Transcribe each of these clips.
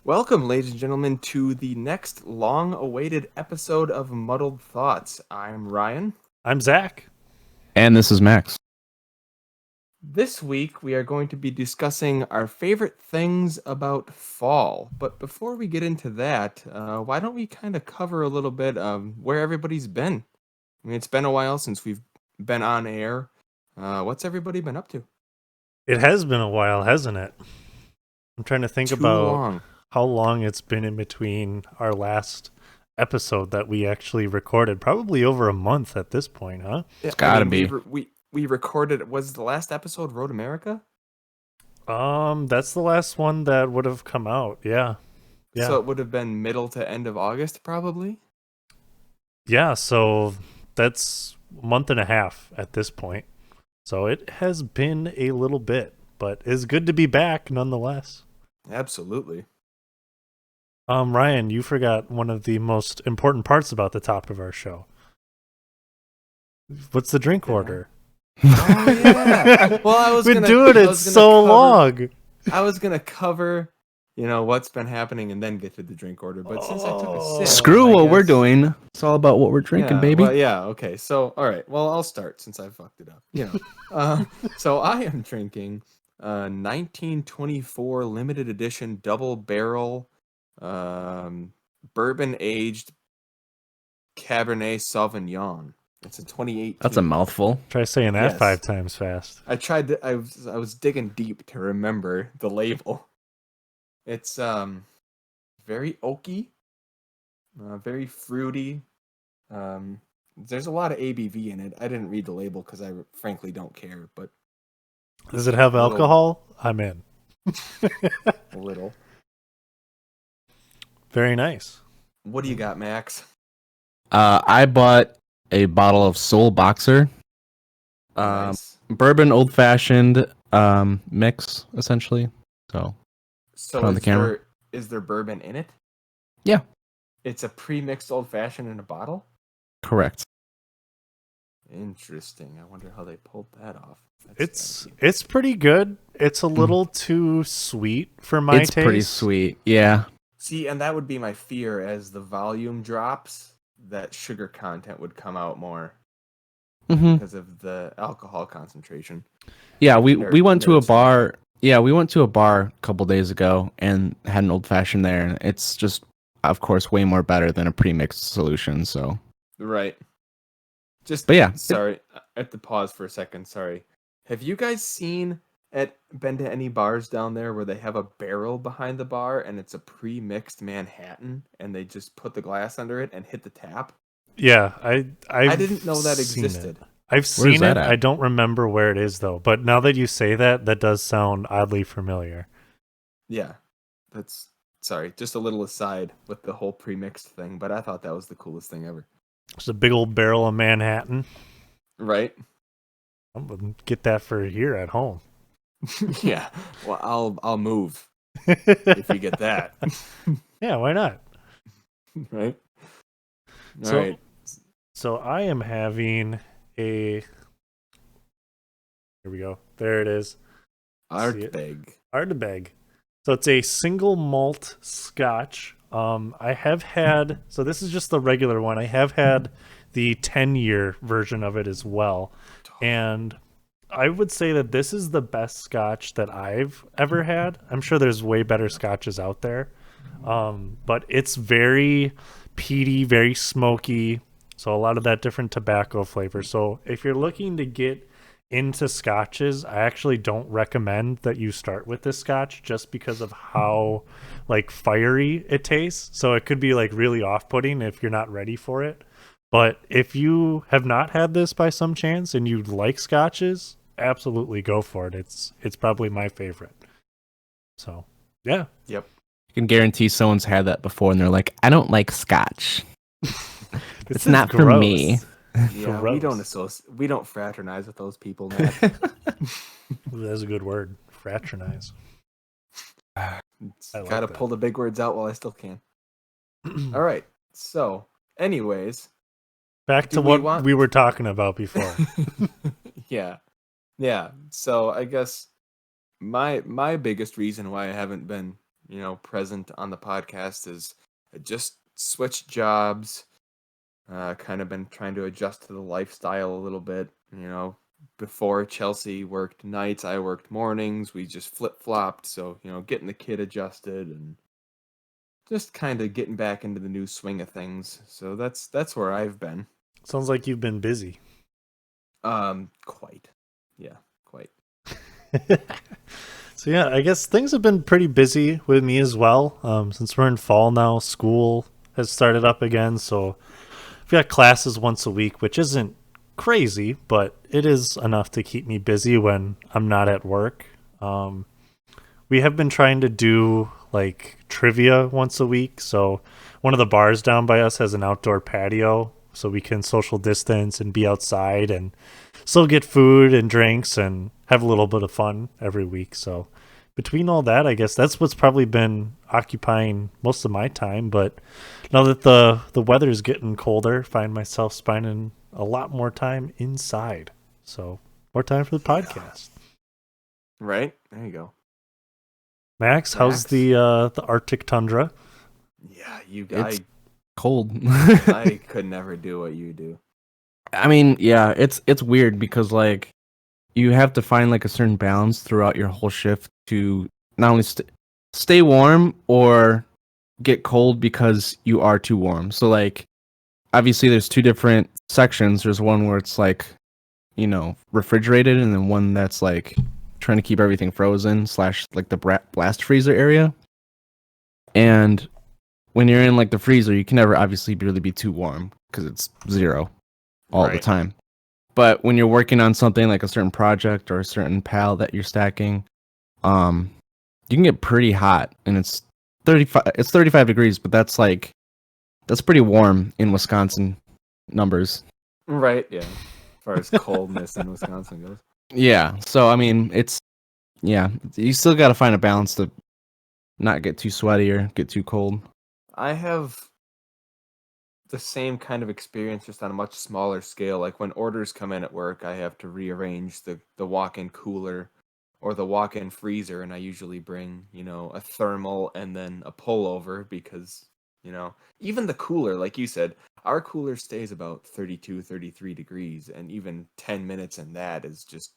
Welcome, ladies and gentlemen, to the next long-awaited episode of Muddled Thoughts. I'm Ryan. I'm Zach. And this is Max. This week, we are going to be discussing our favorite things about fall. But before we get into that, why don't we kind of cover a little bit of where everybody's been? I mean, it's been a while since we've been on air. What's everybody been up to? It has been a while, hasn't it? I'm trying to think Too about long. how long it's been in between our last episode that we actually recorded. Probably over a month at this point, huh? It's gotta be. We recorded. Was the last episode Road America? That's the last one that would have come out. Yeah. Yeah. So it would have been middle to end of August, probably. Yeah, so that's a month and a half at this point. So it has been a little bit, but it's good to be back nonetheless. Absolutely. Ryan, you forgot one of the most important parts about the top of our show. What's the drink order? Oh yeah. Well, I was Been gonna, doing I it was gonna so cover- long. I was gonna cover, what's been happening, and then get to the drink order. But since I took a Oh. sip, Screw I what we're guess- doing. It's all about what we're drinking, yeah, baby. Well, yeah. Okay. So, all right. Well, I'll start since I fucked it up. So I am drinking 1924 limited edition double barrel bourbon aged Cabernet Sauvignon. It's a 2018. That's a mouthful. Try saying that Yes. 5 times fast. I tried to. I was digging deep to remember the label. It's very oaky, very fruity. There's a lot of ABV in it. I didn't read the label because I frankly don't care, but Does it have Little- alcohol? I'm in. a little. Very nice. What do you got, Max? I bought a bottle of Soul Boxer, Nice. bourbon old fashioned mix, essentially. So So on the camera. is there bourbon in it? Yeah. It's a pre-mixed old fashioned in a bottle. correct. Interesting. I wonder how they pulled that off. That's gotta It's pretty good. It's a little too sweet for my It's taste. pretty sweet. Yeah. See, and that would be my fear as the volume drops, that sugar content would come out more hmm because of the alcohol concentration. Yeah. We Nerd- went to a nerds. bar. Yeah, we went to a bar a couple days ago and had an old fashioned there. And it's just, of course, way more better than a pre-mixed solution. So Right. Just, But yeah, sorry, I have to pause for a second. Sorry. Have you guys been to any bars down there where they have a barrel behind the bar and it's a pre-mixed Manhattan and they just put the glass under it and hit the tap? Yeah, I didn't know that seen it. existed. I've seen that it. at? I don't remember where it is though. But now that you say that, that does sound oddly familiar. Yeah. That's sorry, just a little aside with the whole pre-mixed thing, but I thought that was the coolest thing ever. It's a big old barrel of Manhattan. Right? I'm gonna get that for here at home. Yeah. Well, I'll move if you get that. Yeah, why not? Right? All So- right. So I am having a. Here we go. There it is. see it? Ardbeg. Ardbeg. So it's a single malt scotch. I have had, so this is just the regular one. I have had the 10-year version of it as well. And I would say that this is the best scotch that I've ever had. I'm sure there's way better scotches out there. But it's very peaty, very smoky. So a lot of that different tobacco flavor. So if you're looking to get into scotches, I actually don't recommend that you start with this scotch just because of how like fiery it tastes. So it could be like really off-putting if you're not ready for it. But if you have not had this by some chance and you like scotches, absolutely go for it. It's probably my favorite. So, yeah. Yep. I can guarantee someone's had that before and they're like, I don't like scotch. This It's is not for me. Yeah, Gross. we don't fraternize with those people, man. Ooh, that's a good word. Fraternize. I like Gotta that. pull the big words out while I still can. All right. So, anyways, Back Do to we what want- we were talking about before. yeah. So I guess my biggest reason why I haven't been present on the podcast is I just switched jobs. Kind of been trying to adjust to the lifestyle a little bit. Before Chelsea worked nights, I worked mornings. We just flip flopped. So, getting the kid adjusted and just kind of getting back into the new swing of things. So that's where I've been. Sounds like you've been busy. Quite. Yeah, quite. So yeah, I guess things have been pretty busy with me as well. Since we're in fall now, school has started up again, so I've got classes once a week, which isn't crazy, but it is enough to keep me busy when I'm not at work. We have been trying to do like trivia once a week, so one of the bars down by us has an outdoor patio, so we can social distance and be outside and still get food and drinks and have a little bit of fun every week. So between all that, I guess that's what's probably been occupying most of my time. But now that the weather's getting colder, find myself spending a lot more time inside. So more time for the podcast. Right? There you go. Max, how's the Arctic tundra? Yeah, It's cold. I could never do what you do. I mean, yeah, it's weird because like you have to find like a certain balance throughout your whole shift to not only stay warm or get cold because you are too warm. So like obviously there's two different sections. There's one where it's like, refrigerated, and then one that's like trying to keep everything frozen / like the blast freezer area. And when you're in like the freezer, you can never obviously really be too warm because it's 0 all the Right. time. But when you're working on something like a certain project or a certain pal that you're stacking, you can get pretty hot, and it's 35 degrees, but that's pretty warm in Wisconsin numbers. Right, yeah. As far as coldness in Wisconsin goes. Yeah. So I mean, you still got to find a balance to not get too sweaty or get too cold. I have the same kind of experience, just on a much smaller scale. Like when orders come in at work, I have to rearrange the walk-in cooler or the walk-in freezer, and I usually bring, a thermal and then a pullover because, even the cooler, like you said, our cooler stays about 32, 33 degrees, and even 10 minutes in that is just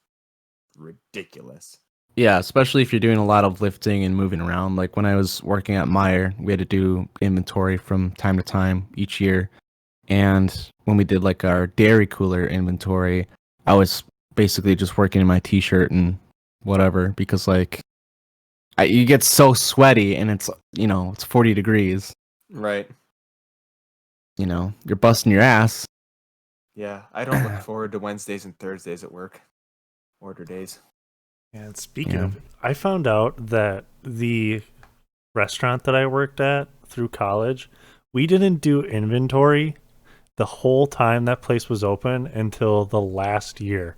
ridiculous. Yeah, especially if you're doing a lot of lifting and moving around. Like when I was working at Meyer, we had to do inventory from time to time each year. And when we did like our dairy cooler inventory, I was basically just working in my t-shirt and whatever because like you get so sweaty and it's 40 degrees. Right. You're busting your ass. Yeah, I don't look forward to Wednesdays and Thursdays at work. Order days. And speaking of it, I found out that the restaurant that I worked at through college, we didn't do inventory the whole time that place was open until the last year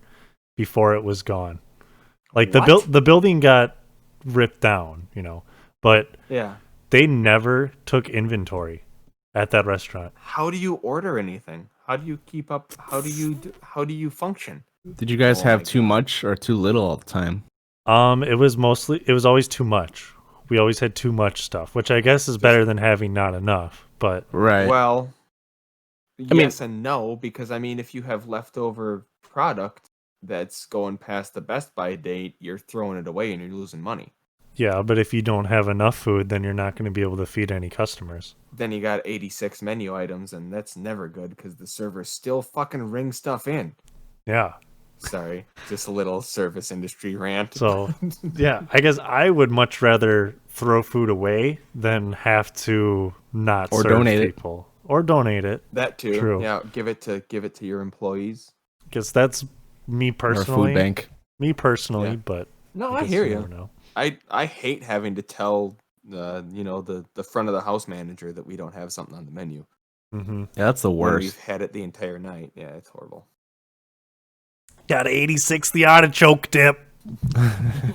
before it was gone. Like the building got ripped down, but Yeah. they never took inventory at that restaurant. How do you order anything? How do you keep up? How do you function? Did you guys Oh have my too much or too little all the time? It was always too much. We always had too much stuff, which I guess is better than having not enough, but Right. Well, mean- yes and no, because if you have leftover product that's going past the Best By date, you're throwing it away and you're losing money. yeah, but if you don't have enough food, then you're not going to be able to feed any customers. Then you got 86 menu items, and that's never good because the servers still fucking ring stuff in. Yeah. Sorry, just a little service industry rant. So, yeah, I guess I would much rather throw food away than have to not Or serve donate it. people. Or donate it. That too. True. Yeah, give it to your employees. Because that's me Or personally. food bank. Me personally, Yeah. but No, I guess hear you you. never know. I hate having to tell the front of the house manager that we don't have something on the menu. Mm-hmm. Yeah, that's the When worst. we've had it the entire night. Yeah, it's horrible. Got 86 the artichoke dip.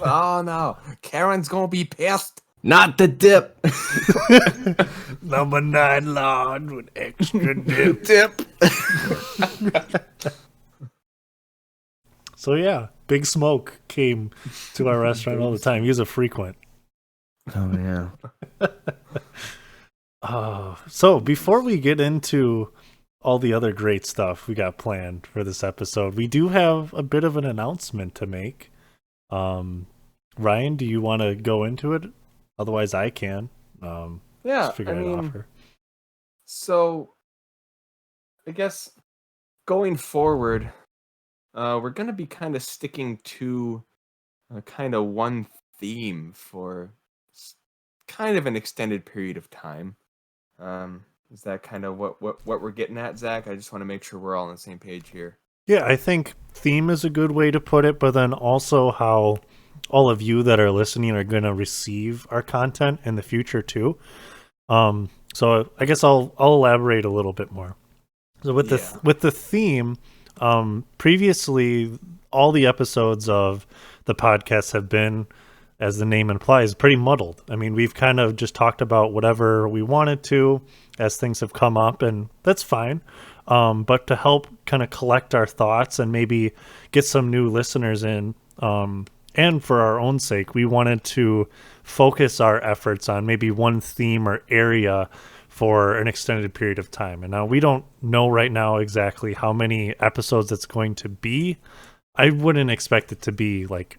Oh no, Karen's gonna be pissed. Not the dip. Number 9 large with extra dip. Dip. So yeah, Big Smoke came to our restaurant all the time. He was a frequent. Oh yeah. So before we get into all the other great stuff we got planned for this episode, we do have a bit of an announcement to make. Um, Ryan, do you want to go into it? Otherwise, I can. Yeah, Just figure I I'd mean, offer. so I guess going forward, we're gonna be kind of sticking to kind of one theme for s- kind of an extended period of time. Is that kind of what we're getting at, Zach? I just want to make sure we're all on the same page here. Yeah, I think theme is a good way to put it, but then also how all of you that are listening are going to receive our content in the future too. So I guess I'll elaborate a little bit more. So Yeah. with the theme, previously all the episodes of the podcast have been, as the name implies, pretty muddled. I mean, we've kind of just talked about whatever we wanted to as things have come up, and that's fine. But to help kind of collect our thoughts and maybe get some new listeners in, and for our own sake, we wanted to focus our efforts on maybe one theme or area for an extended period of time. And now we don't know right now exactly how many episodes it's going to be. I wouldn't expect it to be like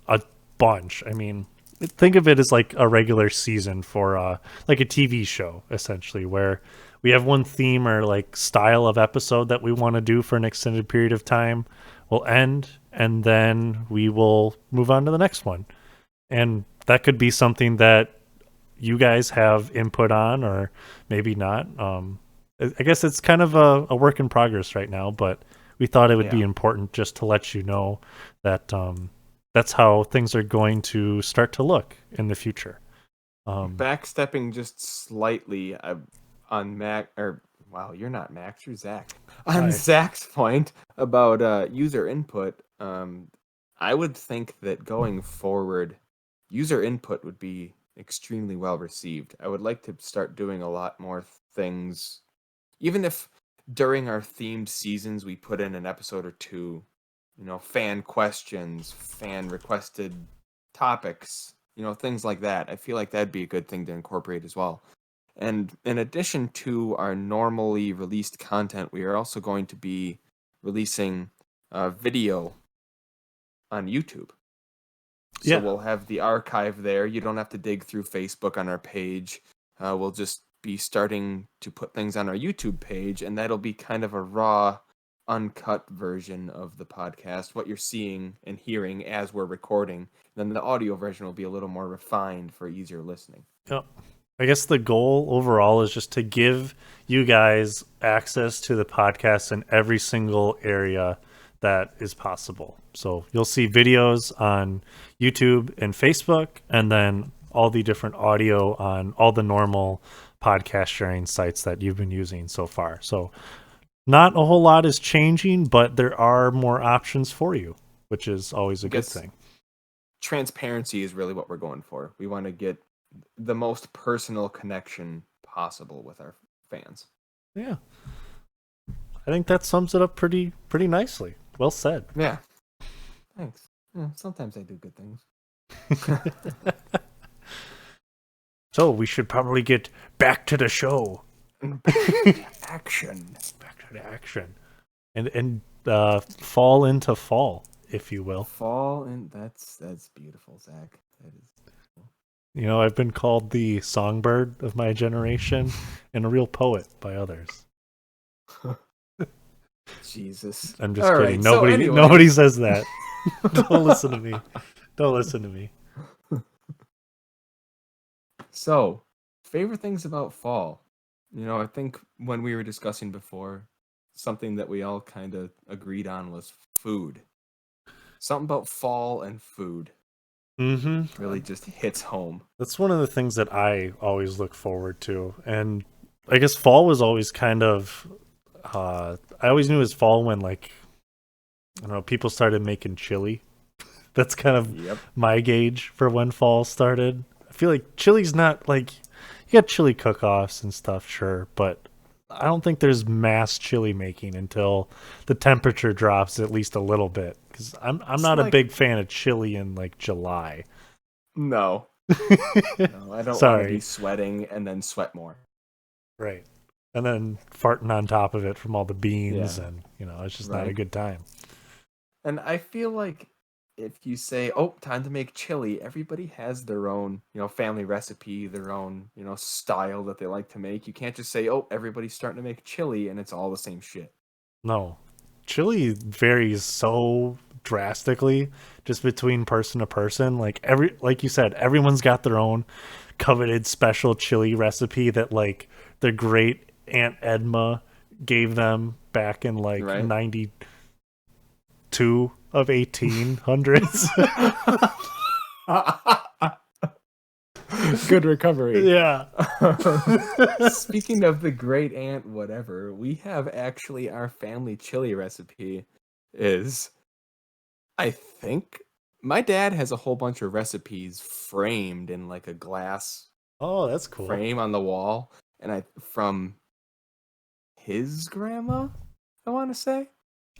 a bunch. I mean, think of it as like a regular season for like a TV show essentially, where we have one theme or like style of episode that we want to do for an extended period of time. Will end and then we will move on to the next one. And that could be something that you guys have input on or maybe not. I guess it's kind of a work in progress right now, but we thought it would be Yeah. important just to let you know that that's how things are going to start to look in the future. Backstepping just slightly on Mac or wow, you're not Max, you're Zach. On Hi. Zach's point about user input, I would think that going forward, user input would be extremely well received. I would like to start doing a lot more things, even if during our themed seasons we put in an episode or two, fan questions, fan requested topics, things like that. I feel like that'd be a good thing to incorporate as well. And in addition to our normally released content, we are also going to be releasing video on YouTube. So Yeah. we'll have the archive there. You don't have to dig through Facebook on our page. We'll just be starting to put things on our YouTube page, and that'll be kind of a raw, uncut version of the podcast, what you're seeing and hearing as we're recording. Then the audio version will be a little more refined for easier listening. Yep. I guess the goal overall is just to give you guys access to the podcast in every single area that is possible. So you'll see videos on YouTube and Facebook, and then all the different audio on all the normal podcast sharing sites that you've been using so far. So not a whole lot is changing, but there are more options for you, which is always I a good guess thing. transparency is really what we're going for. We want to get the most personal connection possible with our fans. Yeah. I think that sums it up pretty nicely. Well said. Yeah. Thanks. Yeah, sometimes I do good things. So we should probably get back to the show. Action. Back to the action. And fall into fall, if you will. Fall and that's beautiful, Zach. That is beautiful. You know, I've been called the songbird of my generation and a real poet by others. Jesus. I'm just All kidding. right. So Nobody says that. Don't listen to me. Don't listen to me. So, favorite things about fall. I think when we were discussing before, something that we all kind of agreed on was food. Something about fall and food really just hits home. That's one of the things that I always look forward to. And I guess fall was always kind of I always knew it was fall when, like, I don't know, people started making chili. That's kind of Yep. my gauge for when fall started. I feel like chili's not like, you got chili cook-offs and stuff, sure, but I don't think there's mass chili making until the temperature drops at least a little bit. Because I'm It's not a like big fan of chili in like July. no. No, I don't want to be Sorry. sweating and then sweat more. Right. And then farting on top of it from all the beans, Yeah, and it's just not a right. good time. And I feel like if you say, "Oh, time to make chili," everybody has their own, family recipe, their own, style that they like to make. You can't just say, "Oh, everybody's starting to make chili," and it's all the same shit. No. Chili varies so drastically just between person to person. Like you said, everyone's got their own coveted special chili recipe that like their great Aunt Edma gave them back in like Right? 92 of 1800s. Good recovery. Yeah. Speaking of the great aunt, whatever, we have actually our family chili recipe is, I think, my dad has a whole bunch of recipes framed in like a glass Oh, that's cool. frame on the wall, and from his grandma, I want to say.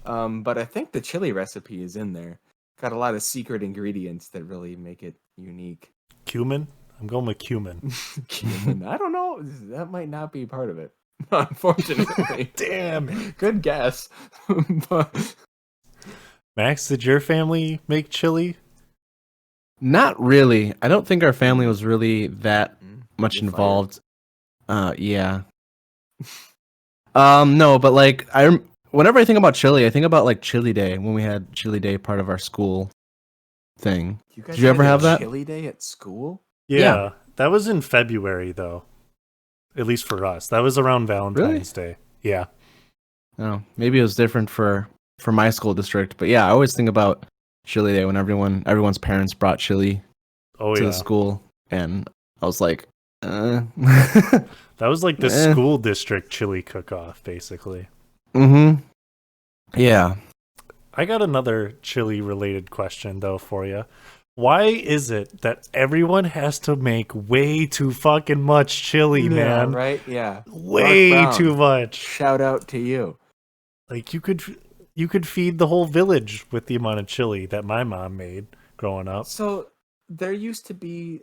But I think the chili recipe is in there. Got a lot of secret ingredients that really make it unique. Cumin? I'm going with cumin. Cumin. I don't know. That might not be part of it. Unfortunately. Damn it. Good guess. But Max, did your family make chili? Not really. I don't think our family was really that much you're fired. involved. Yeah. No, but like whenever I think about chili, I think about like Chili Day when we had Chili Day part of our school thing. You guys Did you ever had a have that? chili day at school? Yeah, that was in February though. At least for us. That was around Valentine's Day. Yeah. Oh, maybe it was different for my school district, but yeah, I always think about Chili Day when everyone's parents brought chili Oh to yeah. the school, and I was like, That was like the Eh. school district chili cook-off, basically. Mm-hmm. Yeah. I got another chili related question though for you. Why is it that everyone has to make way too fucking much chili, man? Right? Yeah. Way Mark Brown, too much. shout out to you. Like you could feed the whole village with the amount of chili that my mom made growing up. So there used to be,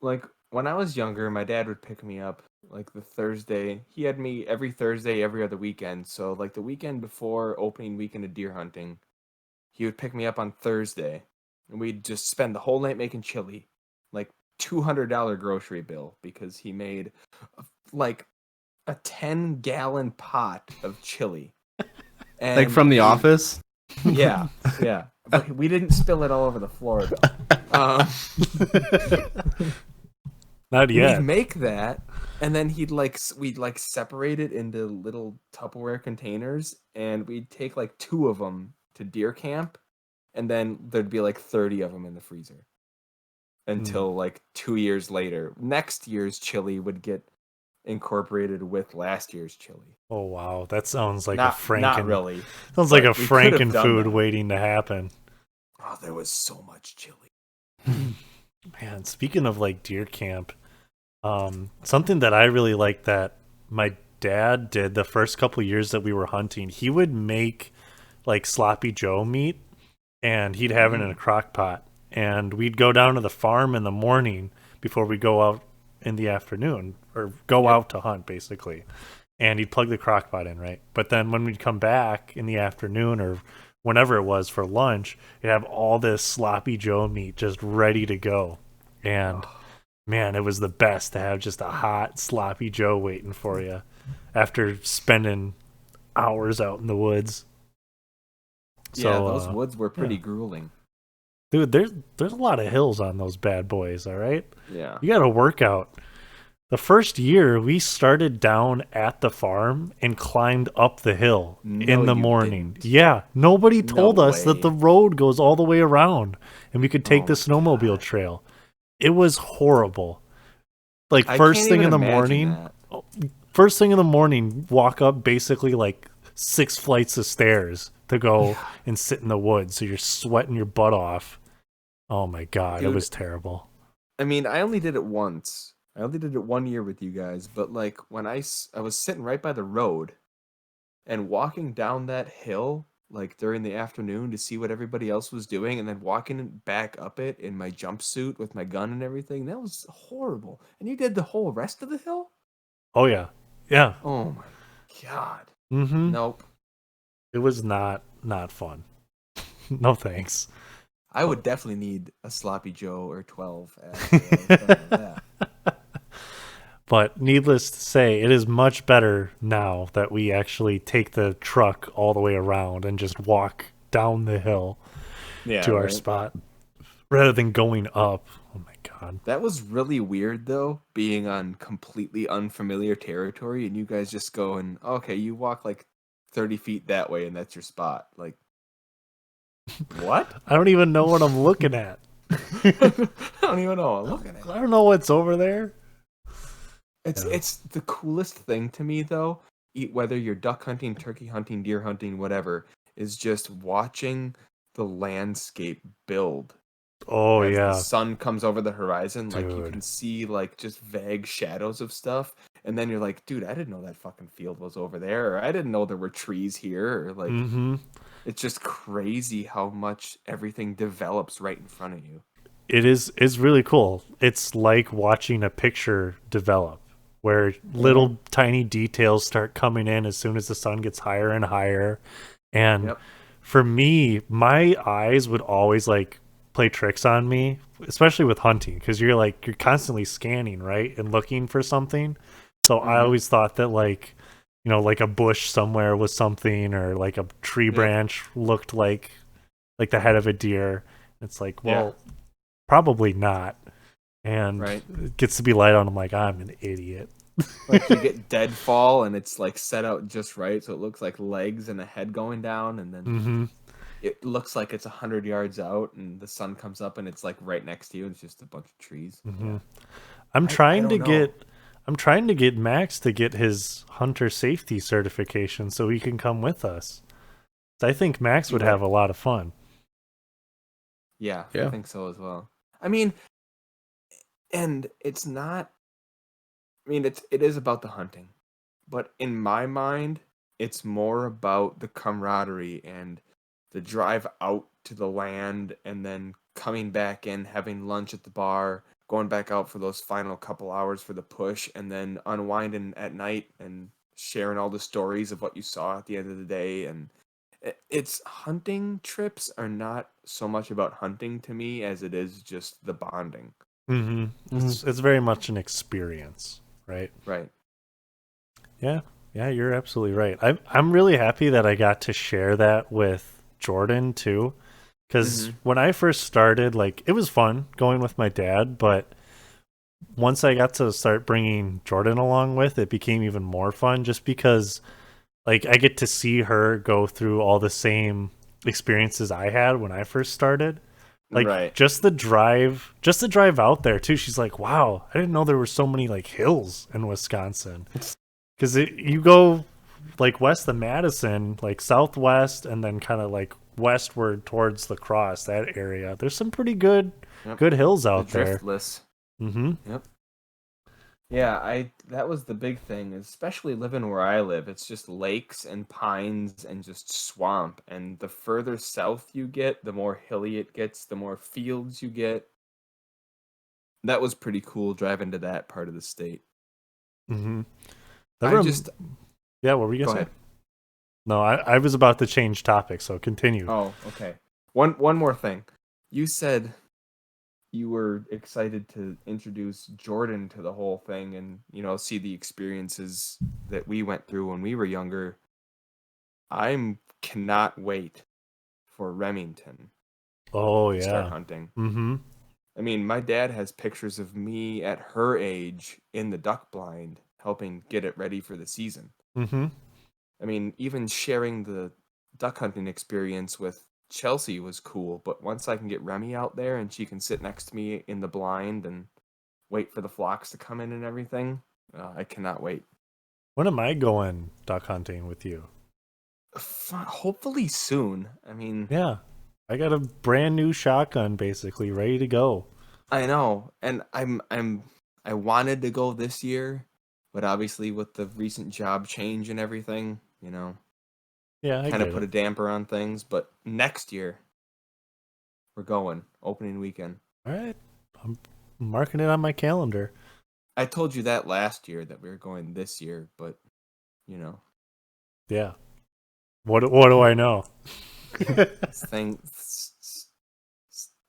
like, when I was younger, my dad would pick me up like the Thursday. He had me every Thursday, every other weekend. So like the weekend before opening weekend of deer hunting, he would pick me up on Thursday, and we'd just spend the whole night making chili, like $200 grocery bill because he made like a 10-gallon pot of chili. And Like from The Office? yeah, yeah. But we didn't spill it all over the floor though. Not yet. We'd make that, and then we'd like separate it into little Tupperware containers, and we'd take like 2 of them to deer camp, and then there'd be like 30 of them in the freezer until like 2 years later. Next year's chili would get incorporated with last year's chili. Oh wow, that sounds like Not really. Sounds like a but we could have Franken done food that. waiting to happen. Oh, there was so much chili. Man, speaking of like deer camp, something that I really liked that my dad did the first couple years that we were hunting, he would make like sloppy Joe meat and he'd have it in a crock pot. And we'd go down to the farm in the morning before we go out in the afternoon or go out to hunt basically. And he'd plug the crock pot in, right? But then when we'd come back in the afternoon or whenever it was for lunch, you'd have all this sloppy Joe meat just ready to go. And man, it was the best to have just a hot sloppy Joe waiting for you after spending hours out in the woods. So, Yeah, those woods were pretty grueling. Dude, there's a lot of hills on those bad boys, all right? Yeah. You got to work out. The first year, we started down at the farm and climbed up the hill in the morning. Didn't. Yeah, nobody told us that way. the road goes all the way around and we could take Oh the my snowmobile God. trail. It was horrible. Like I first can't thing in even the imagine morning, that. first thing in the morning, walk up basically like 6 flights of stairs to go and sit in the woods. So you're sweating your butt off. Oh my God, it Dude, was terrible. I mean, I only did it once. I only did it 1 year with you guys, but like when I was sitting right by the road and walking down that hill, like during the afternoon to see what everybody else was doing, and then walking back up it in my jumpsuit with my gun and everything. That was horrible. And you did the whole rest of the hill? Oh yeah. Yeah. Oh my god. Mm-hmm. Nope. It was not fun. No thanks. I would definitely need a sloppy Joe or 12 after I was done with that. But needless to say, it is much better now that we actually take the truck all the way around and just walk down the hill Yeah, to our right. spot rather than going up. Oh my god. That was really weird though, being on completely unfamiliar territory and you guys just going, okay, you walk like 30 feet that way and that's your spot. Like, what? I don't even know what I'm looking at. I don't even know. I'm looking at I it. don't know what's over there. Yeah. It's the coolest thing to me though, whether you're duck hunting, turkey hunting, deer hunting, whatever, is just watching the landscape build Oh as the yeah, sun comes over the horizon. Like you dude. can see like just vague shadows of stuff, and then you're like, dude, I didn't know that fucking field was over there, or I didn't know there were trees here, or like Mm-hmm. it's just crazy how much everything develops right in front of you. It's really cool. It's like watching a picture develop where Hmm. little tiny details start coming in as soon as the sun gets higher and higher. And Yep. for me, my eyes would always like play tricks on me, especially with hunting, because you're constantly scanning, right? And looking for something. So I Hmm. always thought that like a bush somewhere was something or like a tree Yep. branch looked like the head of a deer. It's like, Yeah. well, probably not. And Right. it gets to be light on. I'm like, I'm an idiot. Like you get deadfall and it's like set out just right, so it looks like legs and a head going down, and then Hmm. it looks like it's 100 yards out, and the sun comes up and it's like right next to you, and it's just a bunch of trees. Hmm. Yeah, I'm I trying to don't know. get I'm trying to get Max to get his hunter safety certification so he can come with us. I think Max You would want? have a lot of fun. Yeah, I Yeah. think so as well. I mean, and it's not. I mean, it is about the hunting, but in my mind, it's more about the camaraderie and the drive out to the land and then coming back in, having lunch at the bar, going back out for those final couple hours for the push, and then unwinding at night and sharing all the stories of what you saw at the end of the day. And it's hunting trips are not so much about hunting to me as it is just the bonding. Hmm. Hmm. It's very much an experience, right? Right. Yeah, yeah, you're absolutely right. I'm really happy that I got to share that with Jordan too, because Hmm. when I first started, like it was fun going with my dad, but once I got to start bringing Jordan along with, it became even more fun just because like I get to see her go through all the same experiences I had when I first started. Like Right. just the drive out there too. She's like, "Wow, I didn't know there were so many like hills in Wisconsin." Cuz you go like west of Madison, like southwest and then kind of like westward towards La Crosse, that area. There's some pretty Yep. good hills The out there. driftless. Mhm. Yep. Yeah, I that was the big thing, especially living where I live. It's just lakes and pines and just swamp. And the further south you get, the more hilly it gets, the more fields you get. That was pretty cool driving to that part of the state. Mhm. That I rem- just yeah, what were you go going to say? ahead. No, I was about to change topic, so continue. Oh, okay. One more thing. You said you were excited to introduce Jordan to the whole thing and, see the experiences that we went through when we were younger. I'm cannot wait for Remington Oh to start yeah. hunting. Mhm. I mean, my dad has pictures of me at her age in the duck blind helping get it ready for the season. Mhm. I mean, even sharing the duck hunting experience with Chelsea was cool, but once I can get Remy out there and she can sit next to me in the blind and wait for the flocks to come in and everything, I cannot wait. When am I going duck hunting with you? Hopefully soon. I mean, Yeah. I got a brand new shotgun basically ready to go. I know, and I wanted to go this year, but obviously with the recent job change and everything. Yeah, I kind of get put a it. damper on things. But next year, we're going opening weekend. All right, I'm marking it on my calendar. I told you that last year that we were going this year, but you know, Yeah. What do I know? thing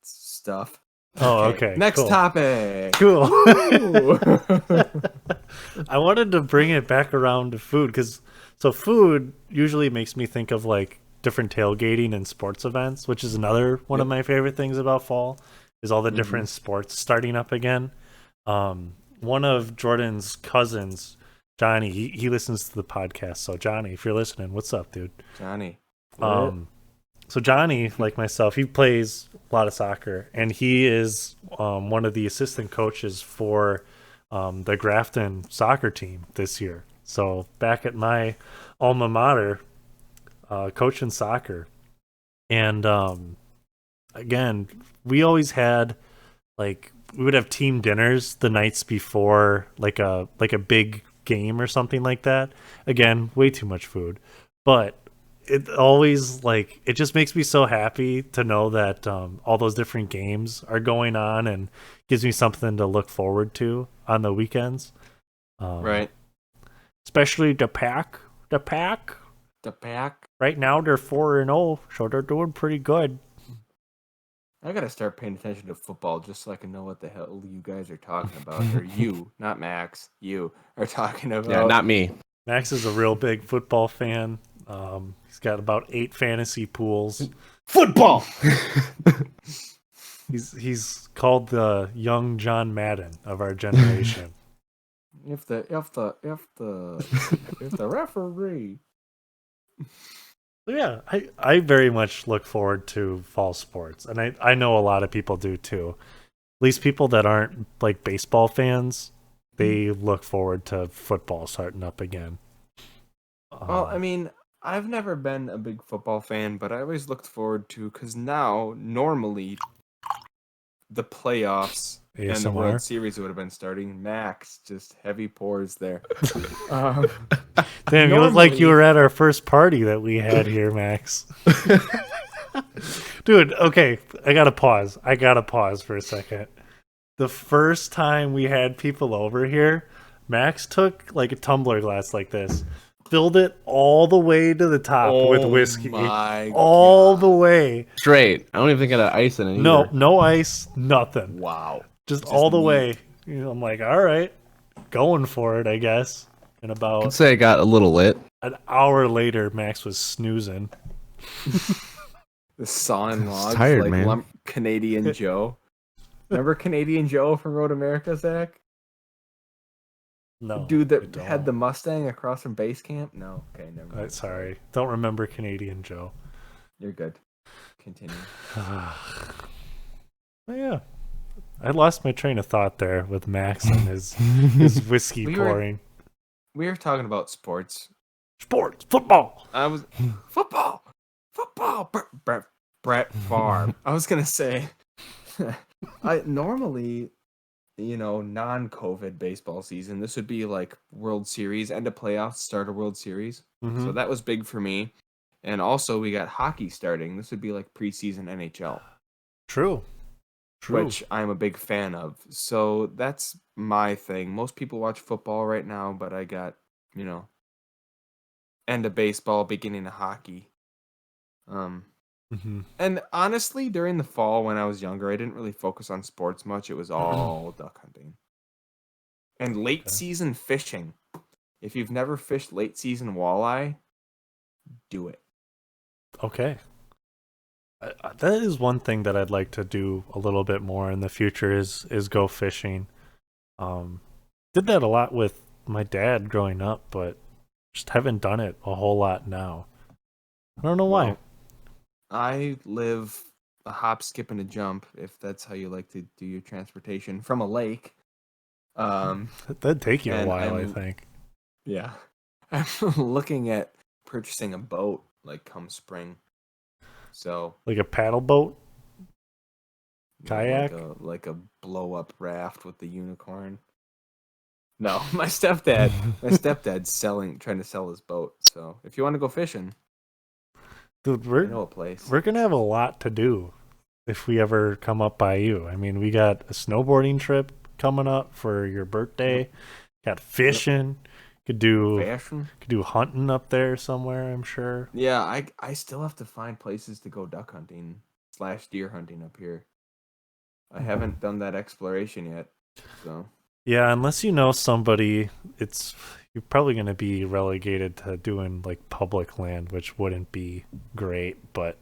stuff. Oh, Okay, okay, next cool. topic. Cool. Woo! I wanted to bring it back around to food because food usually makes me think of like different tailgating and sports events, which is another one of Yep. my favorite things about fall is all the Hmm. different sports starting up again. One of Jordan's cousins, Johnny, he listens to the podcast. So Johnny, if you're listening, what's up, dude? Johnny. What? Um, so Johnny, like myself, he plays a lot of soccer, and he is one of the assistant coaches for the Grafton soccer team this year. So back at my alma mater, coaching soccer, and again, we always had like we would have team dinners the nights before like a big game or something like that. Again, way too much food, but it always like it just makes me so happy to know that all those different games are going on and gives me something to look forward to on the weekends. Um, Right. Especially the pack. The pack. Right now they're 4-0, so they're doing pretty good. I gotta start paying attention to football just so I can know what the hell you guys are talking about. Or you, not Max, you are talking Yeah, about. not me. Max is a real big football fan. He's got about 8 fantasy pools. Football. He's called the young John Madden of our generation. If the referee. So yeah, I very much look forward to fall sports, and I know a lot of people do too. At least people that aren't like baseball fans, they look forward to football starting up again. Well, I Um, mean, I've never been a big football fan, but I always looked forward to because now normally the playoffs and the World ASMR. Series would have been starting. Max, just heavy pours there. Um, Damn, you look like you normally, were at our first party that we had here, Max. Dude, okay, I gotta pause. I gotta pause for a second. The first time we had people over here, Max took like a tumbler glass like this, filled it all the way to the top with oh whiskey. my All the god! way. Straight. I don't even think I got ice in it No, either. no ice, nothing. Wow, Just just all the neat. way. You know, I'm like, all right, going for it, I guess. And I could about say I got a little lit. an hour later, Max was snoozing. The sawing It's logs tired, like man. Canadian Joe. Remember Canadian Joe from Road America, Zach? The No, dude I that had the don't. Mustang across from base camp? No. Okay, never mind. Sorry, don't remember Canadian Joe. You're good. Continue. Yeah, I lost my train of thought there with Max and his whiskey We were pouring. we were talking about sports. Sports, football. I was football, football. Brett Favre. I was gonna say, I normally, non-COVID baseball season. This would be like World Series, end of playoffs, start a World Series. Mm-hmm. So that was big for me. And also, we got hockey starting. This would be like preseason NHL, True. True. which I'm a big fan of. So that's my thing. Most people watch football right now, but I got, you know, end of baseball, beginning of hockey. Um, Mm-hmm. and honestly, during the fall when I was younger, I didn't really focus on sports much. It was all duck hunting and late Okay. season fishing. If you've never fished late season walleye, do it. Okay. That is one thing that I'd like to do a little bit more in the future is go fishing. Um, did that a lot with my dad growing up, but just haven't done it a whole lot now. I don't know why. Well, I live a hop, skip, and a jump, if that's how you like to do your transportation, from a lake. That'd take you a And while, I I'm think. yeah, I'm looking at purchasing a boat like come spring. So Like a paddle boat, like kayak. a blow up raft with the unicorn. No, my stepdad's trying to sell his boat. So if you want to go fishing, Dude, I know a place. we're gonna have a lot to do if we ever come up by you. I mean, we got a snowboarding trip coming up for your birthday. Yep. Got Yep. fishing. Could do Fashion. hunting up there somewhere, I'm sure. Yeah, I still have to find places to go duck hunting / deer hunting up here. I haven't done that exploration yet. So Yeah, unless you know somebody, you're probably going to be relegated to doing like public land, which wouldn't be great, but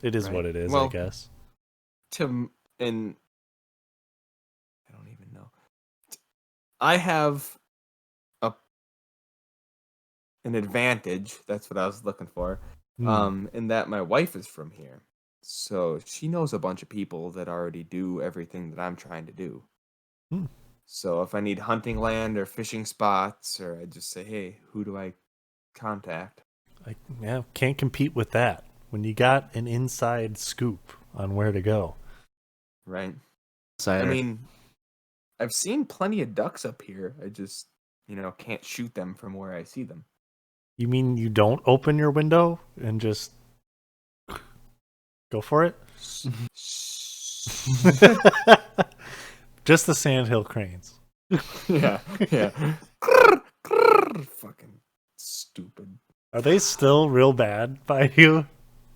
it is what right. it is, I Well, guess. and I don't even know. I have a an advantage. That's what I was looking for. Hmm. In that my wife is from here, so she knows a bunch of people that already do everything that I'm trying to do. Hmm. So if I need hunting land or fishing spots, or I just say, hey, who do I contact? Yeah, can't compete with that when you got an inside scoop on where to go. Right. I Cider. mean, I've seen plenty of ducks up here. I just, can't shoot them from where I see them. You mean you don't open your window and just go for it? Just the sandhill cranes. yeah, yeah. Fucking stupid. Are they still real bad by you?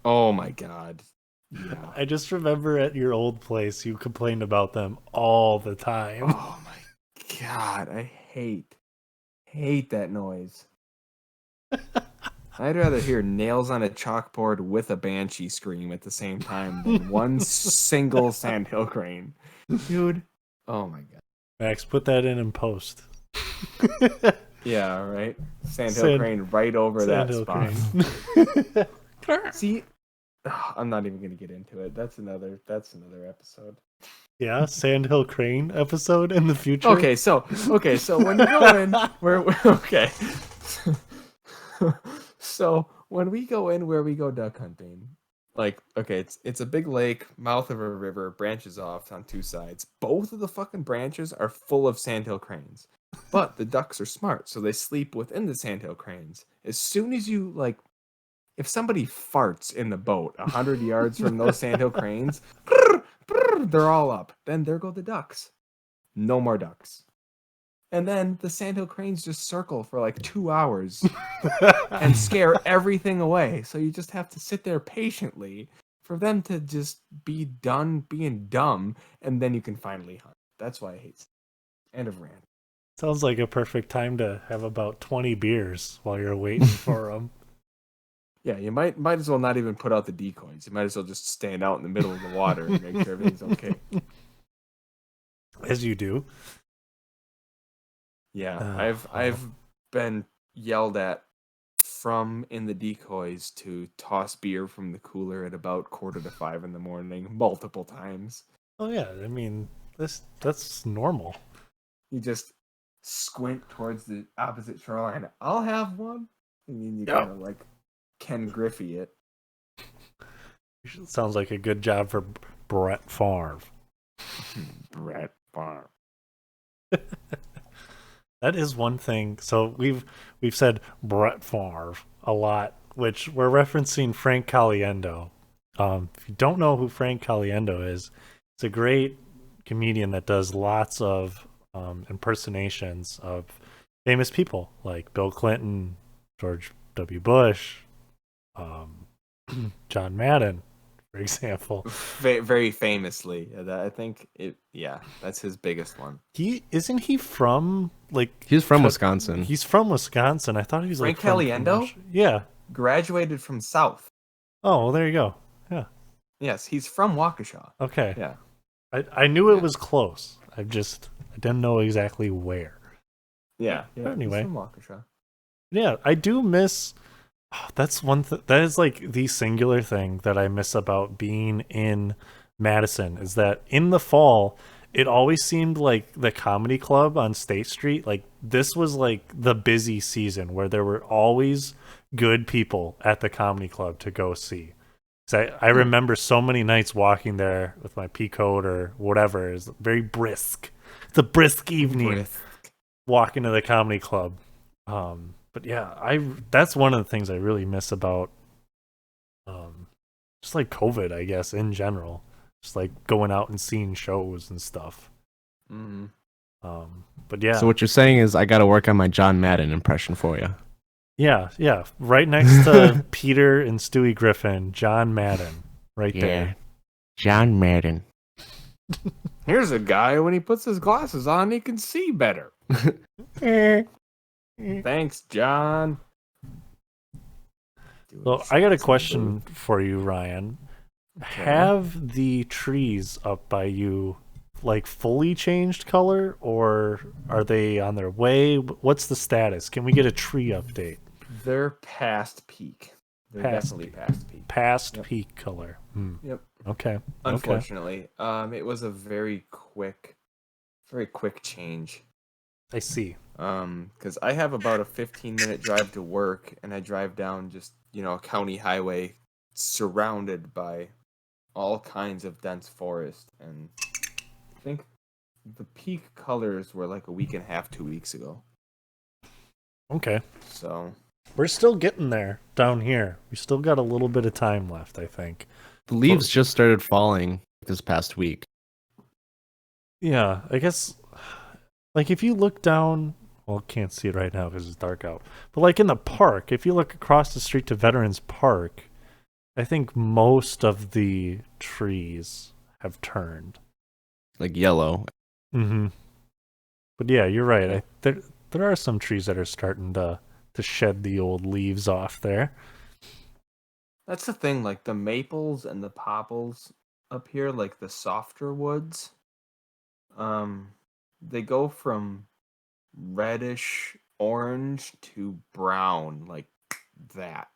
Oh my god. Yeah. I just remember at your old place you complained about them all the time. Oh my god. I hate that noise. I'd rather hear nails on a chalkboard with a banshee scream at the same time than one single sandhill crane. Dude. Oh my god. Max, put that in post. Yeah, right. Sandhill crane right over that Sandhill spot. crane. See, I'm not even gonna get into it. That's another episode. Yeah, Sandhill Crane episode in the future. Okay, so when you go in, we're okay. So when we go in where we go duck hunting, like, okay, it's a big lake, mouth of a river, branches off on two sides. Both of the fucking branches are full of sandhill cranes. But the ducks are smart, so they sleep within the sandhill cranes. As soon as you if somebody farts in the boat 100 yards from those sandhill cranes, they're all up. Then there go the ducks. No more ducks. And then the sandhill cranes just circle for like 2 hours and scare everything away. So you just have to sit there patiently for them to just be done being dumb, and then you can finally hunt. That's why I hate it. End of rant. Sounds like a perfect time to have about 20 beers while you're waiting for them. Yeah, you might as well not even put out the decoys. You might as well just stand out in the middle of the water and make sure everything's okay. As you do. Yeah, I've been yelled at from in the decoys to toss beer from the cooler at about 4:45 in the morning multiple times. Oh yeah, I mean that's normal. You just squint towards the opposite shoreline. I'll have one, and then you kind of like Ken Griffey it. Sounds like a good job for Brett Favre. Brett Favre. That is one thing. So we've said Brett Favre a lot, which we're referencing Frank Caliendo. If you don't know who Frank Caliendo is, it's a great comedian that does lots of impersonations of famous people like Bill Clinton, George W. Bush, John Madden, for example. Very famously, I think that's his biggest one. Isn't he from He's from Wisconsin. He's from Wisconsin. I thought he was Frank from Caliendo? Yeah. Graduated from South. Oh, well, there you go. Yeah. Yes, he's from Waukesha. Okay. Yeah. I knew it was close. I didn't know exactly where. Yeah. But anyway. He's from Waukesha. Yeah, I do miss. That's one. That is like the singular thing that I miss about being in Madison is that in the fall, it always seemed like the comedy club on State Street. Like this was like the busy season where there were always good people at the comedy club to go see. So I remember so many nights walking there with my pea coat or whatever. It's very brisk. It's a brisk evening. Walking to the comedy club. But yeah, that's one of the things I really miss about Just like COVID, I guess, in general. Just like going out and seeing shows and stuff. Mm-hmm. But yeah. So what you're saying is I got to work on my John Madden impression for you. Yeah. Right next to Peter and Stewie Griffin, John Madden. Right there. John Madden. Here's a guy when he puts his glasses on, he can see better. Thanks, John. So I got a question for you, Ryan. Okay. Have the trees up by you like fully changed color, or are they on their way? What's the status? Can we get a tree update? They're past peak. They're definitely past peak. Past peak color. Yep. Okay. Unfortunately, it was a very quick change. I see. Because I have about a 15-minute drive to work, and I drive down just a county highway surrounded by all kinds of dense forest, and I think the peak colors were like a week and a half, 2 weeks ago. Okay. So we're still getting there down here. We still got a little bit of time left, I think. The leaves just started falling this past week. Yeah, I guess, like, if you look down, well, can't see it right now because it's dark out, but like in the park, if you look across the street to Veterans Park, I think most of the trees have turned. Like yellow. Mm-hmm. But yeah, you're right. There are some trees that are starting to shed the old leaves off there. that's the thing, like the maples and the popples up here, like the softer woods, they go from reddish orange to brown, like that.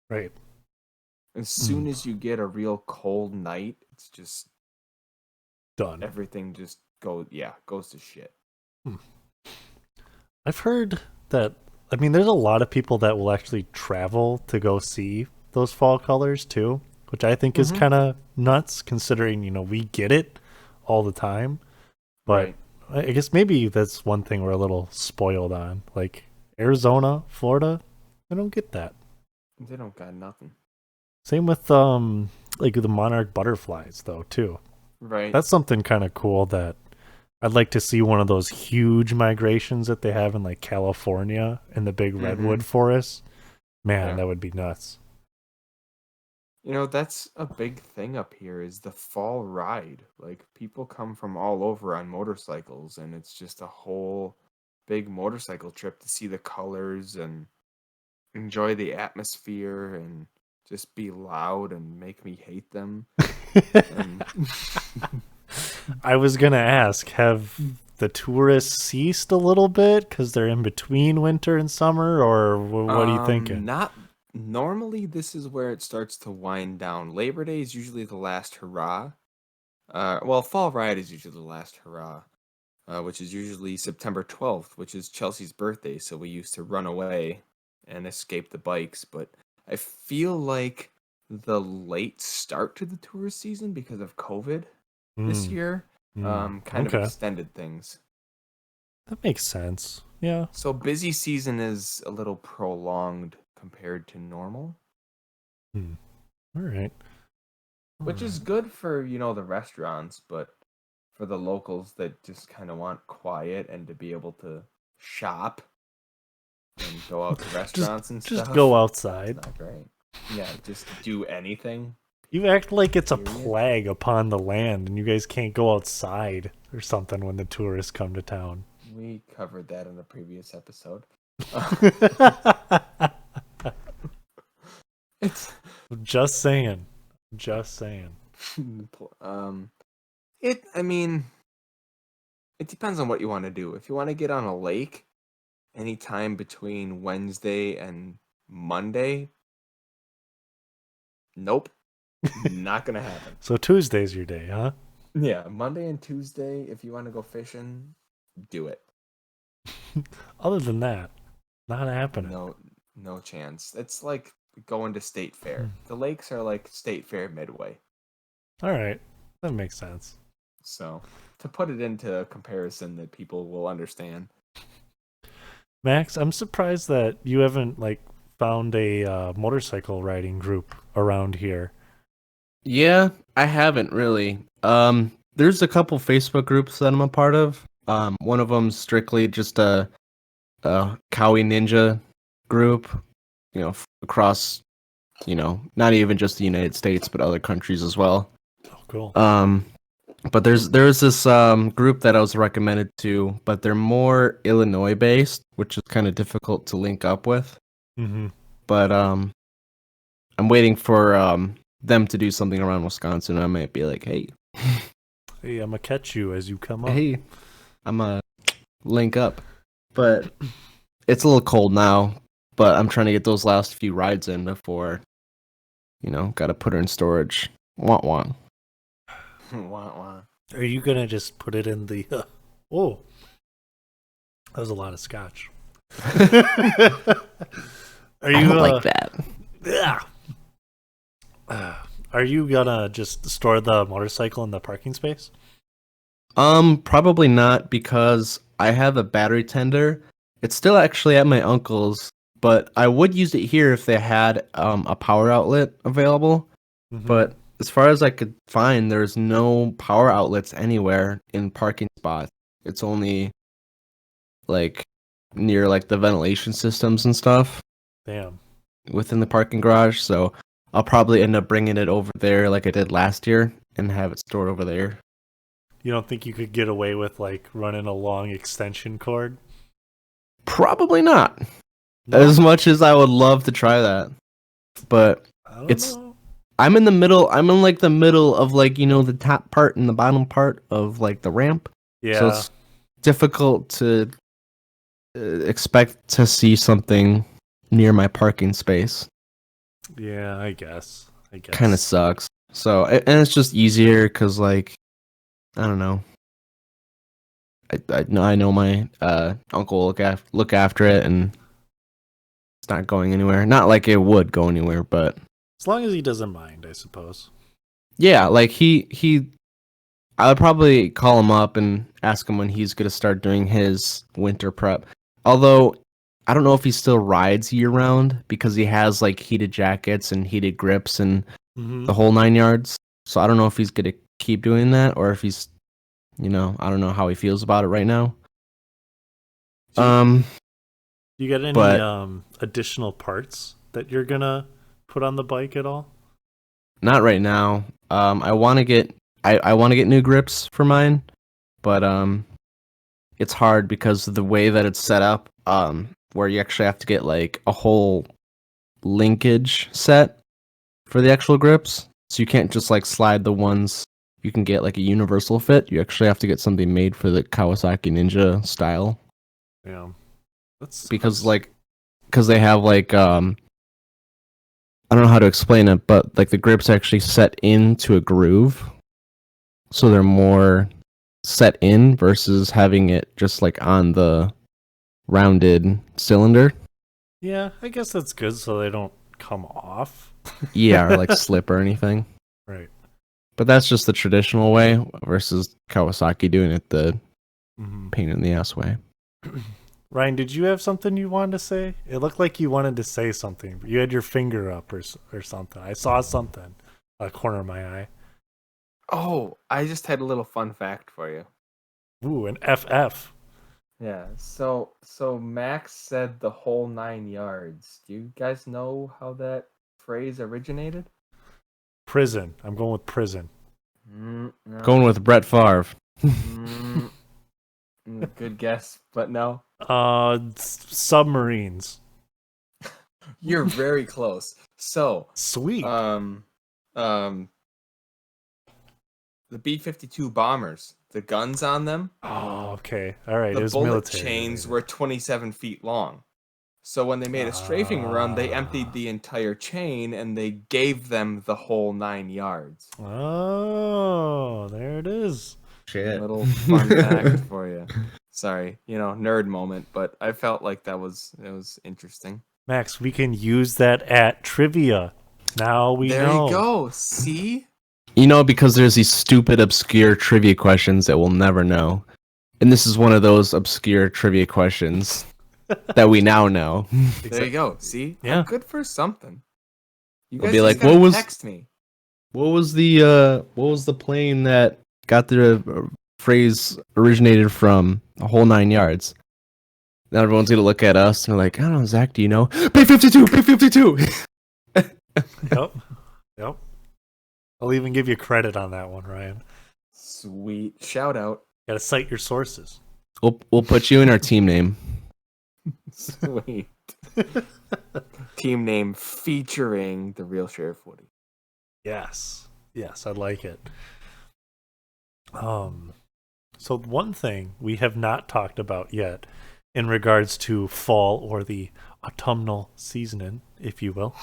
Right. As soon as you get a real cold night, it's just done. Everything just goes to shit. I've heard that, I mean, there's a lot of people that will actually travel to go see those fall colors too, which I think is kind of nuts considering, we get it all the time. But I guess maybe that's one thing we're a little spoiled on. Like Arizona, Florida, they don't get that. They don't got nothing. Same with like the monarch butterflies though too. Right. That's something kind of cool that I'd like to see, one of those huge migrations that they have in like California in the big redwood forests. Man, that would be nuts. That's a big thing up here is the fall ride. Like people come from all over on motorcycles, and it's just a whole big motorcycle trip to see the colors and enjoy the atmosphere and just be loud and make me hate them. I was going to ask, have the tourists ceased a little bit because they're in between winter and summer, or what are you thinking? Not normally. This is where it starts to wind down. Labor Day is usually the last hurrah. Well, Fall Ride is usually the last hurrah, which is usually September 12th, which is Chelsea's birthday. So we used to run away and escape the bikes. But I feel like the late start to the tourist season because of COVID this year kind of extended things. That makes sense. Yeah. So busy season is a little prolonged compared to normal. All right. Which is good for, the restaurants, but for the locals that just kind of want quiet and to be able to shop and go out to restaurants and stuff. Just go outside. It's not great. Yeah, just do anything. You act like it's a plague upon the land and you guys can't go outside or something when the tourists come to town. We covered that in a previous episode. It's just saying. It depends on what you want to do. If you want to get on a lake anytime between Wednesday and Monday, nope. Not gonna happen. So Tuesday's your day, huh? Yeah, Monday and Tuesday, if you want to go fishing, do it. Other than that, not happening. No chance. It's like going to State Fair. The lakes are like State Fair Midway. All right, that makes sense. So, to put it into a comparison that people will understand. Max, I'm surprised that you haven't found a motorcycle riding group around here. Yeah, I haven't really. There's a couple Facebook groups that I'm a part of. One of them's strictly just a Cowie Ninja group, across, not even just the United States, but other countries as well. Oh, cool. But there's this group that I was recommended to, but they're more Illinois based, which is kind of difficult to link up with. Mm-hmm. But I'm waiting for them to do something around Wisconsin. I might be like, hey, Hey, I'm gonna catch you as you come up. hey, I'm a link up. But it's a little cold now. But I'm trying to get those last few rides in before, got to put her in storage. Want want. Wah, wah. Are you gonna just put it in the? Oh, that was a lot of scotch. Are I you don't like that. Yeah. Are you gonna just store the motorcycle in the parking space? Probably not because I have a battery tender. It's still actually at my uncle's, but I would use it here if they had a power outlet available. Mhm. But as far as I could find, there's no power outlets anywhere in parking spots. It's only like near like the ventilation systems and stuff Damn. within the parking garage. So I'll probably end up bringing it over there like I did last year and have it stored over there. You don't think you could get away with like running a long extension cord? Probably not. No? As much as I would love to try that. But I don't it's know. I'm in the middle. I'm in like the middle of like, the top part and the bottom part of like the ramp. Yeah. So it's difficult to expect to see something near my parking space. Yeah, I guess. Kind of sucks. So, and it's just easier because, like, I don't know. I know my uncle will look after it, and it's not going anywhere. Not like it would go anywhere, but As long as he doesn't mind, I suppose. yeah, like I would probably call him up and ask him when he's gonna start doing his winter prep. Although I don't know if he still rides year round because he has like heated jackets and heated grips and Mm-hmm. the whole 9 yards. So I don't know if he's gonna keep doing that or if he's, I don't know how he feels about it right now. You got any but additional parts that you're gonna put on the bike at all? not right now. I want to get I want to get new grips for mine, but it's hard because of the way that it's set up. Where you actually have to get like a whole linkage set for the actual grips. So you can't just like slide the ones you can get like a universal fit. You actually have to get something made for the Kawasaki Ninja style. Yeah. That's Because they have like I don't know how to explain it, but like the grips actually set into a groove. So they're more set in versus having it just like on the rounded cylinder. Yeah, I guess that's good so they don't come off. Yeah, or like slip or anything. Right. But that's just the traditional way versus Kawasaki doing it the Mm-hmm. pain in the ass way. Ryan, did you have something you wanted to say? It looked like you wanted to say something. But you had your finger up or something. I saw something. A corner of my eye. Oh, I just had a little fun fact for you. Ooh, an FF. Yeah, so Max said the whole 9 yards. Do you guys know how that phrase originated? Prison. I'm going with prison. No. Going with Brett Favre. Mm, good guess, but no. Submarines. You're very close. So, Sweet. the B-52 bombers, the guns on them, Oh, okay. All right. It the was bullet military chains related. were 27 feet long. So when they made a strafing run, they emptied the entire chain and they gave them the whole 9 yards. Oh, there it is. Shit. Little fun fact for you. Sorry, nerd moment, but I felt like it was interesting. Max, we can use that at trivia. Now we There know. you go. See? Because there's these stupid, obscure trivia questions that we'll never know. And this is one of those obscure trivia questions that we now know. There you go. See? Yeah. I'm good for something. You I'll guys be just like, gotta text me. what was the plane that got the phrase originated from a whole 9 yards? Now everyone's gonna look at us and they're like, I don't know, Zach, do you know? B-52, B-52. Yep. Yep. I'll even give you credit on that one, Ryan. Sweet. Shout out. Gotta cite your sources. We'll put you in our team name. Sweet. Team name featuring the real Sheriff Woody. Yes. Yes, I like it. So one thing we have not talked about yet in regards to fall or the autumnal seasoning, if you will,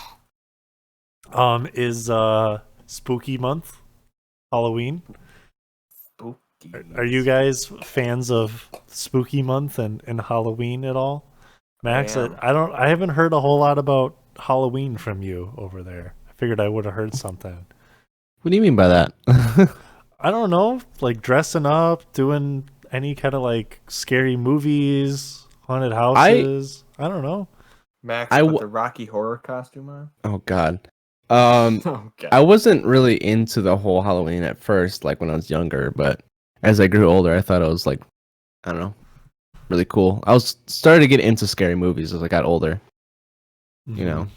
is spooky month, Halloween. Spooky. Are you guys fans of spooky month and Halloween at all? Max, I am. I haven't heard a whole lot about Halloween from you over there. I figured I would have heard something. What do you mean by that? I don't know, like dressing up, doing any kind of like scary movies, haunted houses. I don't know. Max I put w- the Rocky Horror costume on. Oh God. Oh god. I wasn't really into the whole Halloween at first, like when I was younger, but as I grew older, I thought it was like, I don't know, really cool. I was started to get into scary movies as I got older. You know.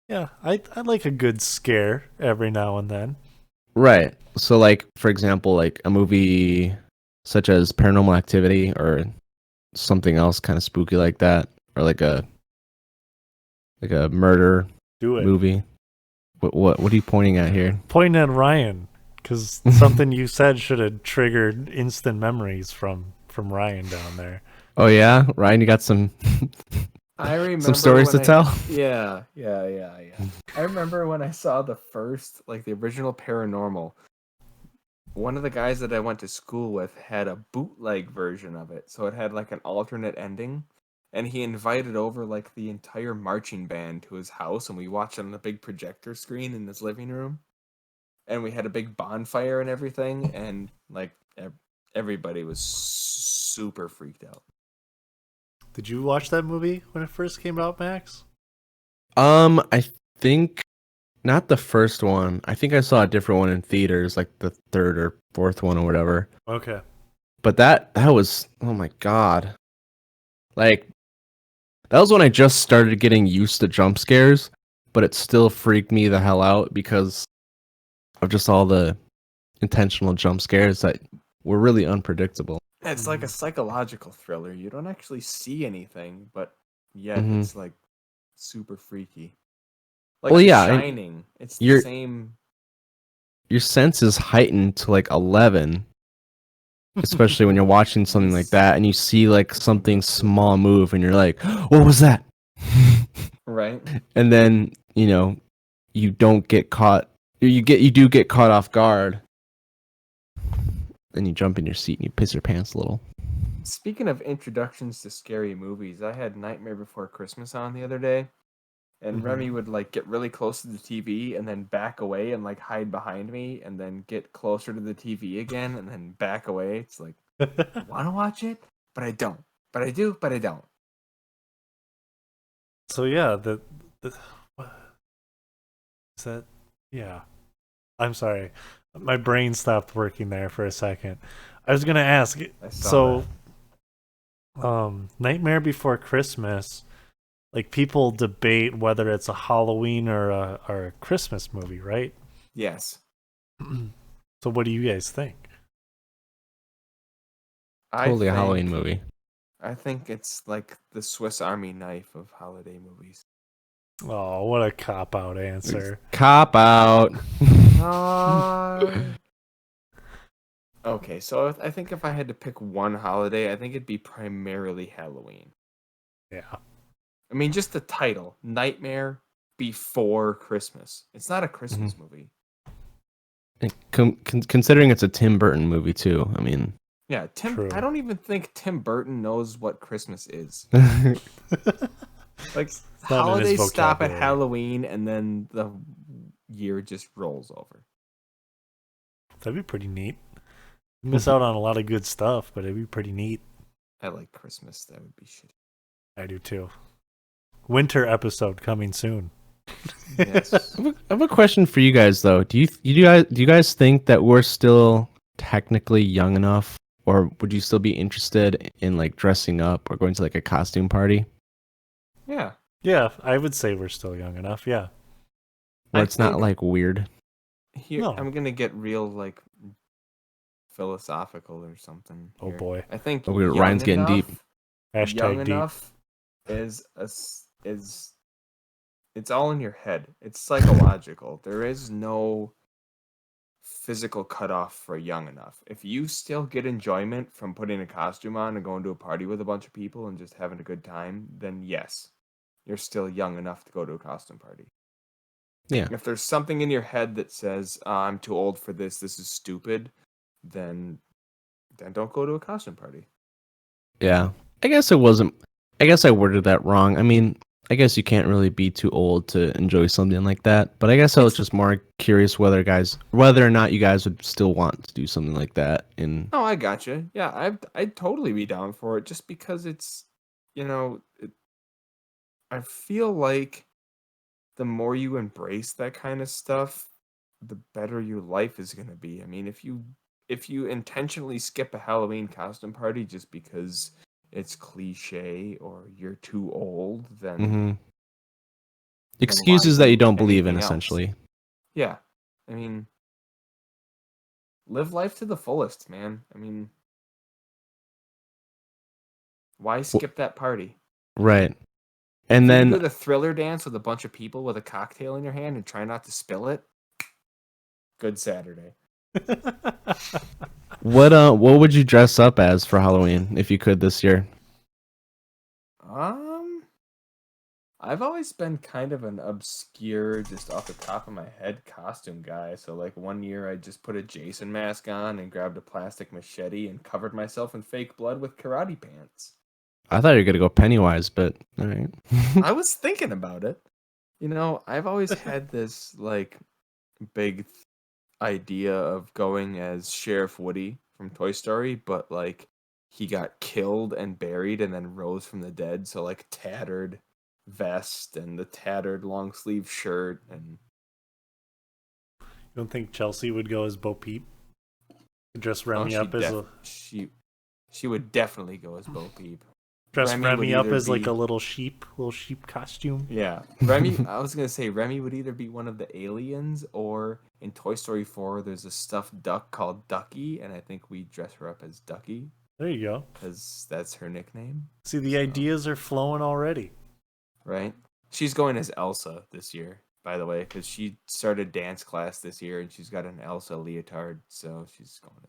Yeah, I like a good scare every now and then. Right. So like for example, like a movie such as Paranormal Activity or something else kind of spooky like that, or like a murder Do it. movie. What are you pointing at here? Pointing at Ryan, because something you said should have triggered instant memories from Ryan down there. Oh yeah, Ryan, you got some I remember some stories to tell? Yeah. I remember when I saw the first, like the original Paranormal. One of the guys that I went to school with had a bootleg version of it, so it had like an alternate ending, and he invited over like the entire marching band to his house, and we watched it on a big projector screen in his living room, and we had a big bonfire and everything, and like everybody was super freaked out. Did you watch that movie when it first came out, Max? I think not the first one. I think I saw a different one in theaters, like the third or fourth one or whatever. Okay. But that was, oh my God. Like that was when I just started getting used to jump scares, but it still freaked me the hell out because of just all the intentional jump scares that were really unpredictable. It's like a psychological thriller. You don't actually see anything, but yet Mhm. it's like super freaky. Like Well, The yeah, Shining. It's the you're- same. Your sense is heightened to like 11, especially when you're watching something like that and you see like something small move and you're like, what was that? Right? And then, you don't get caught. You do get caught off guard. Then you jump in your seat and you piss your pants a little. Speaking of introductions to scary movies, I had Nightmare Before Christmas on the other day, and Remy would like get really close to the TV and then back away and like hide behind me and then get closer to the TV again and then back away. It's like, I want to watch it, but I don't. But I do, but I don't. So yeah, what is that? Yeah. I'm sorry. My brain stopped working there for a second. I was gonna ask. I saw Nightmare Before Christmas, like people debate whether it's a Halloween or a Christmas movie, right? Yes. So what do you guys think? Totally a I Halloween think, movie. I think it's like the Swiss Army knife of holiday movies. Oh, what a cop out answer. Cop out. Okay, so I think if I had to pick one holiday, I think it'd be primarily Halloween. Yeah. I mean, just the title, Nightmare Before Christmas. It's not a Christmas movie. And considering it's a Tim Burton movie too, I mean. Yeah, True. I don't even think Tim Burton knows what Christmas is. Like, not in his holidays stop at vocabulary. Halloween, and then the year just rolls over. That'd be pretty neat. You miss out on a lot of good stuff, but it'd be pretty neat. I like Christmas. That would be shitty. I do too. Winter episode coming soon. Yes. I have a question for you guys though. Do you guys think that we're still technically young enough, or would you still be interested in like dressing up or going to like a costume party Yeah. Yeah, I would say we're still young enough. Yeah. where I it's not think like weird? here No. I'm gonna get real like philosophical or something Oh here. boy. I think Oh, Ryan's getting deep. young Hashtag deep. enough is it's all in your head. It's psychological. There is no physical cutoff for young enough. If you still get enjoyment from putting a costume on and going to a party with a bunch of people and just having a good time, then yes, you're still young enough to go to a costume party. Yeah. If there's something in your head that says, I'm too old for this is stupid, then don't go to a costume party. Yeah. I guess it wasn't. I guess I worded that wrong. I mean, I guess you can't really be too old to enjoy something like that. But I guess I was It's just more curious whether or not you guys would still want to do something like that. And Oh, I gotcha. Yeah, I'd totally be down for it just because it's, I feel like the more you embrace that kind of stuff, the better your life is going to be. I mean, if you intentionally skip a Halloween costume party just because it's cliche or you're too old, mhm. then why Excuses that you do don't believe in, anything else? essentially. Yeah. I mean, live life to the fullest, man. I mean, why W- skip that party? Right. And If you can then do the Thriller dance with a bunch of people with a cocktail in your hand and try not to spill it, good Saturday. what would you dress up as for Halloween if you could this year? Um, I've always been kind of an obscure, just off the top of my head, costume guy. So, like, one year I just put a Jason mask on and grabbed a plastic machete and covered myself in fake blood with karate pants. I thought you were gonna go Pennywise, but all right. I was thinking about it. I've always had this, like, big idea of going as Sheriff Woody from Toy Story, but like he got killed and buried and then rose from the dead. So like tattered vest and the tattered long sleeve shirt and You don't think Chelsea would go as Bo Peep? Dress oh Remy up as a she would definitely go as Bo Peep. dress Remy would Remy up either as like a be little sheep costume. yeah Remy. I was gonna say Remy would either be one of the aliens or in Toy Story 4 there's a stuffed duck called Ducky and I think we dress her up as Ducky There you go. because that's her nickname. See, the So. ideas are flowing already. Right? She's going as Elsa this year, by the way, because she started dance class this year and she's got an Elsa leotard, so she's going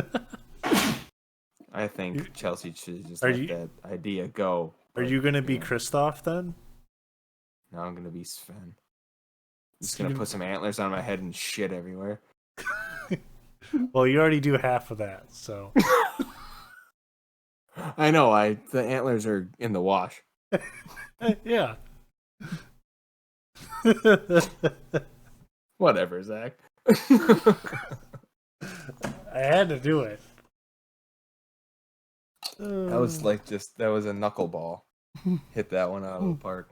as. I think Chelsea should just Are let you that idea go. are But, you gonna be Kristoff then? now I'm gonna be Sven. I'm just So gonna you- put some antlers on my head and shit everywhere. Well, you already do half of that, so I know. The antlers are in the wash. yeah. Whatever, Zach. I had to do it. That was that was a knuckleball. Hit that one out of the park.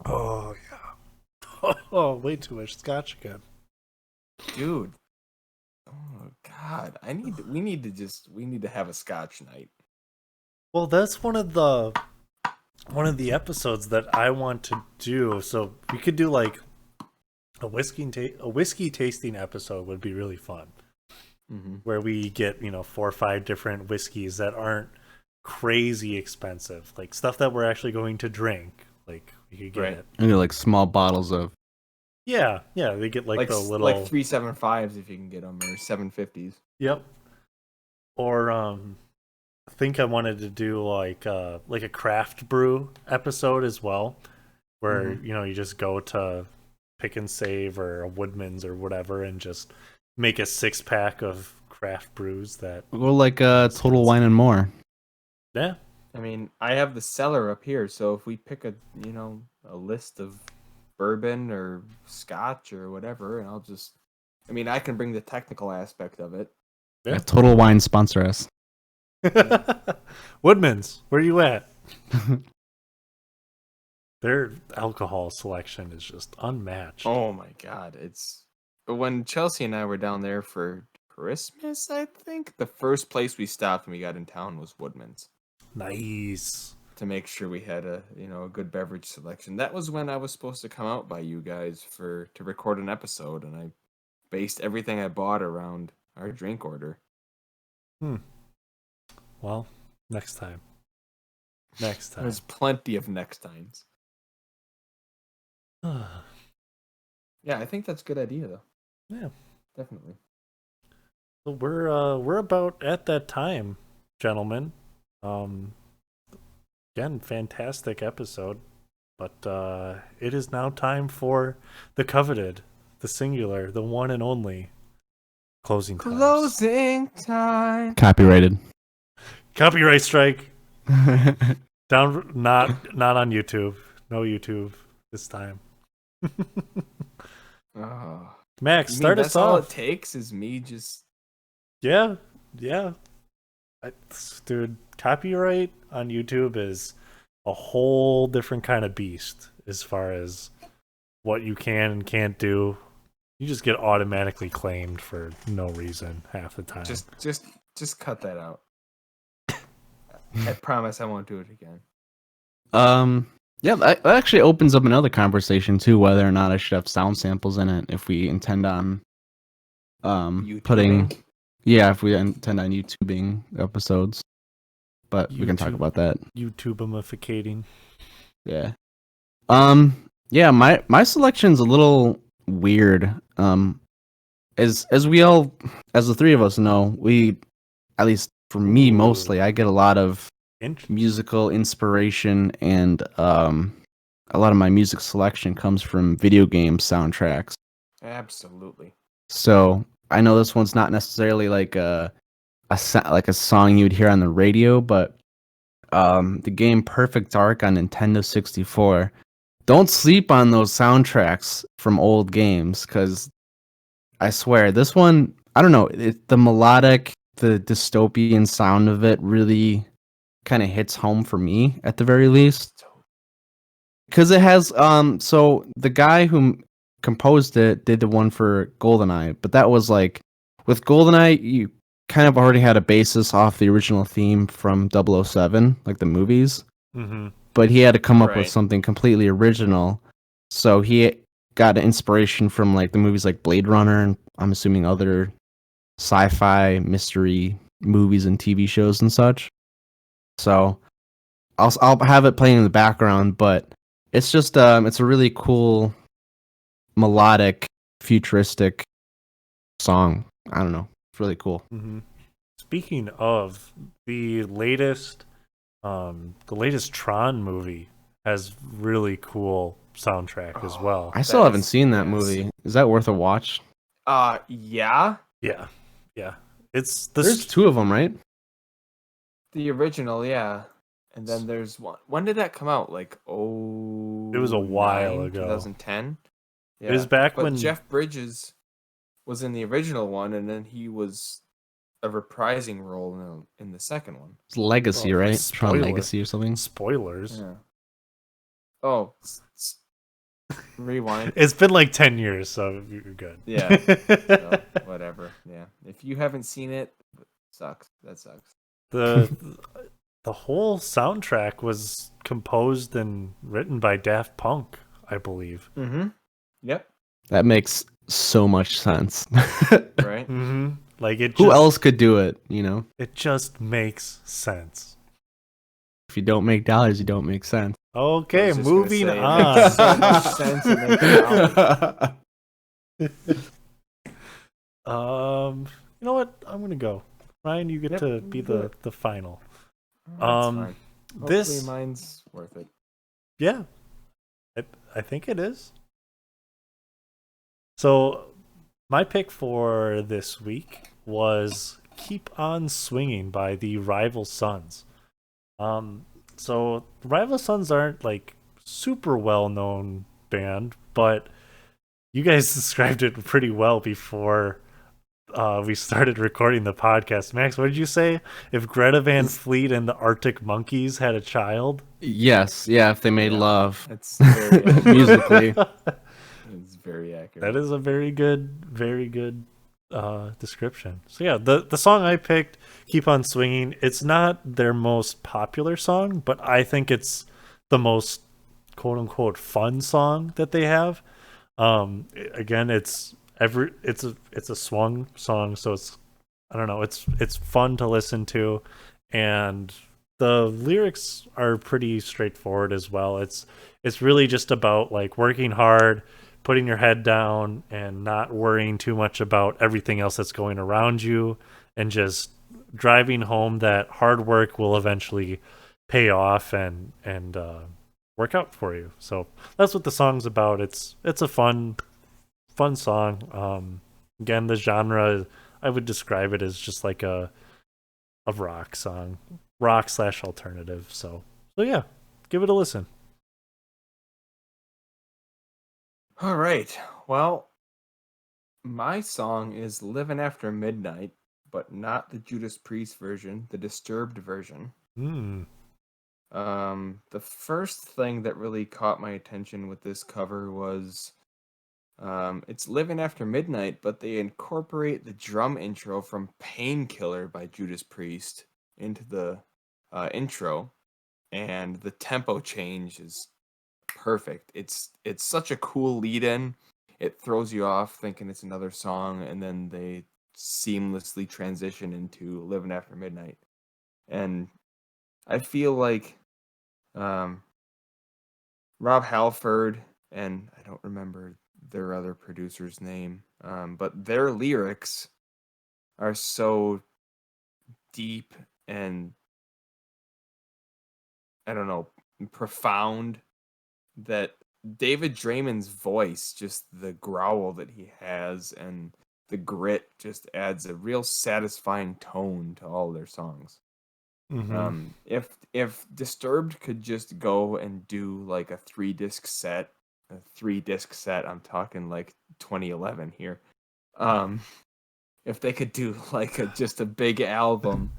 Oh yeah. Oh, way too much scotch again. Dude. Oh God. We need to have a scotch night. Well, that's one of the episodes that I want to do. So we could do like a whiskey tasting episode would be really fun. Mm-hmm. Where we get 4 or 5 different whiskeys that aren't crazy expensive, like stuff that we're actually going to drink. Like we could get Right. it. And they're like small bottles of. Yeah, they get like the little like 375s if you can get them or 750s. Yep. Or I think I wanted to do like a craft brew episode as well, where you just go to Pick and Save or a Woodman's or whatever and just make a 6-pack of craft brews that. Or like Total Wine and More. Yeah. I mean, I have the cellar up here, so if we pick a list of bourbon or scotch or whatever, and I can bring the technical aspect of it. Yeah. Total Wine sponsor us. Woodman's, where you at? Their alcohol selection is just unmatched. Oh my God, it's when Chelsea and I were down there for Christmas. I think the first place we stopped when we got in town was Woodman's Nice. to make sure we had a good beverage selection. That was when I was supposed to come out by you guys to record an episode, and I based everything I bought around our drink order. Well, next time. Next time. There's plenty of next times. Yeah, I think that's a good idea though. Yeah. Definitely. So we're about at that time, gentlemen. Again, fantastic episode. But it is now time for the coveted, the singular, the one and only closing times. Closing time. Copyrighted. Copyright strike. Down not on YouTube. No YouTube this time. Oh. Max, You mean start that's us all off. it takes is me just Yeah. Dude, copyright on YouTube is a whole different kind of beast as far as what you can and can't do. You just get automatically claimed for no reason half the time. just cut that out. I promise I won't do it again. Yeah, that actually opens up another conversation too, whether or not I should have sound samples in it if we intend on putting YouTubing? if we intend on YouTubing episodes. But we can talk YouTube- about that. YouTubeificating. Yeah. Yeah, my selection's a little weird. As the three of us know, we, at least for me Ooh. mostly, I get a lot of Int- musical inspiration, and a lot of my music selection comes from video game soundtracks. Absolutely. So I know this one's not necessarily like like a song you'd hear on the radio, but the game Perfect Dark on Nintendo 64. Don't sleep on those soundtracks from old games, because I swear this one, I don't know, the melodic, the dystopian sound of it really kind of hits home for me at the very least. Because it has so the guy who composed it did the one for GoldenEye, but that was like, with GoldenEye you kind of already had a basis off the original theme from 007, like the movies, but he had to come up with Right. something completely original. So he got inspiration from like the movies like Blade Runner, and I'm assuming other sci-fi mystery movies and TV shows and such. So I'll have it playing in the background, but it's just it's a really cool melodic futuristic song. I don't know. It's really cool. Speaking of the latest Tron movie has really cool soundtrack as well. I still haven't That's- seen that yes. movie. Is that worth a watch? Yeah. Yeah. It's There's two of them, right? The original, yeah. And then there's one. When did that come out? Like, It was a while ago. 2010. Yeah. It was back but when Jeff Bridges was in the original one, and then he was a reprising role in the second one. It's Legacy, Oh, right? Tron spoiler. Legacy or something. spoilers. Yeah. Oh, rewind. It's been like 10 years, so you're good. Yeah. So, whatever. Yeah. If you haven't seen it, sucks. That sucks. the whole soundtrack was composed and written by Daft Punk, I believe. Mm-hmm. Yep. That makes so much sense. Right. Like it. Who just, else could do it? You know, It just makes sense. if you don't make dollars, you don't make sense. Okay, was just gonna moving say, it on. makes so much sense it makes You know what? I'm gonna go. Ryan, you get Yep, to be do the final. That's fine. this- Hopefully mine's worth it. Yeah, I think it is. So, my pick for this week was "Keep On Swinging" by the Rival Sons. So Rival Sons aren't like super well known band, but you guys described it pretty well before we started recording the podcast. Max, what did you say? If Greta Van Is Fleet and the Arctic Monkeys had a child? Yes, yeah, if they made yeah, love that's very accurate. musically. It's very That accurate. is a very good description. So yeah, the song I picked, "Keep on Swinging," it's not their most popular song, but I think it's the most quote unquote fun song that they have. Again, it's a swung song, so it's I don't know, it's fun to listen to, and the lyrics are pretty straightforward as well. It's really just about like working hard, putting your head down, and not worrying too much about everything else that's going around you, and just driving home that hard work will eventually pay off and work out for you. So that's what the song's about. It's a fun song. Again, the genre I would describe it as just like a rock song, rock slash alternative. So yeah, give it a listen. All right. Well, my song is "Living After Midnight," but not the Judas Priest version, the Disturbed version. Hmm. The first thing that really caught my attention with this cover was it's "Living After Midnight," but they incorporate the drum intro from "Painkiller" by Judas Priest into the intro, and the tempo change is perfect. It's such a cool lead in. It throws you off thinking it's another song, and then they seamlessly transition into "Living After Midnight." And I feel like um, Rob Halford, and I don't remember their other producer's name, but their lyrics are so deep and I don't know, profound that David Draymond's voice, just the growl that he has and the grit just adds a real satisfying tone to all their songs. Mm-hmm. If Disturbed could just go and do like a 3 disc set, I'm talking like 2011 here. Um, if they could do like just a big album,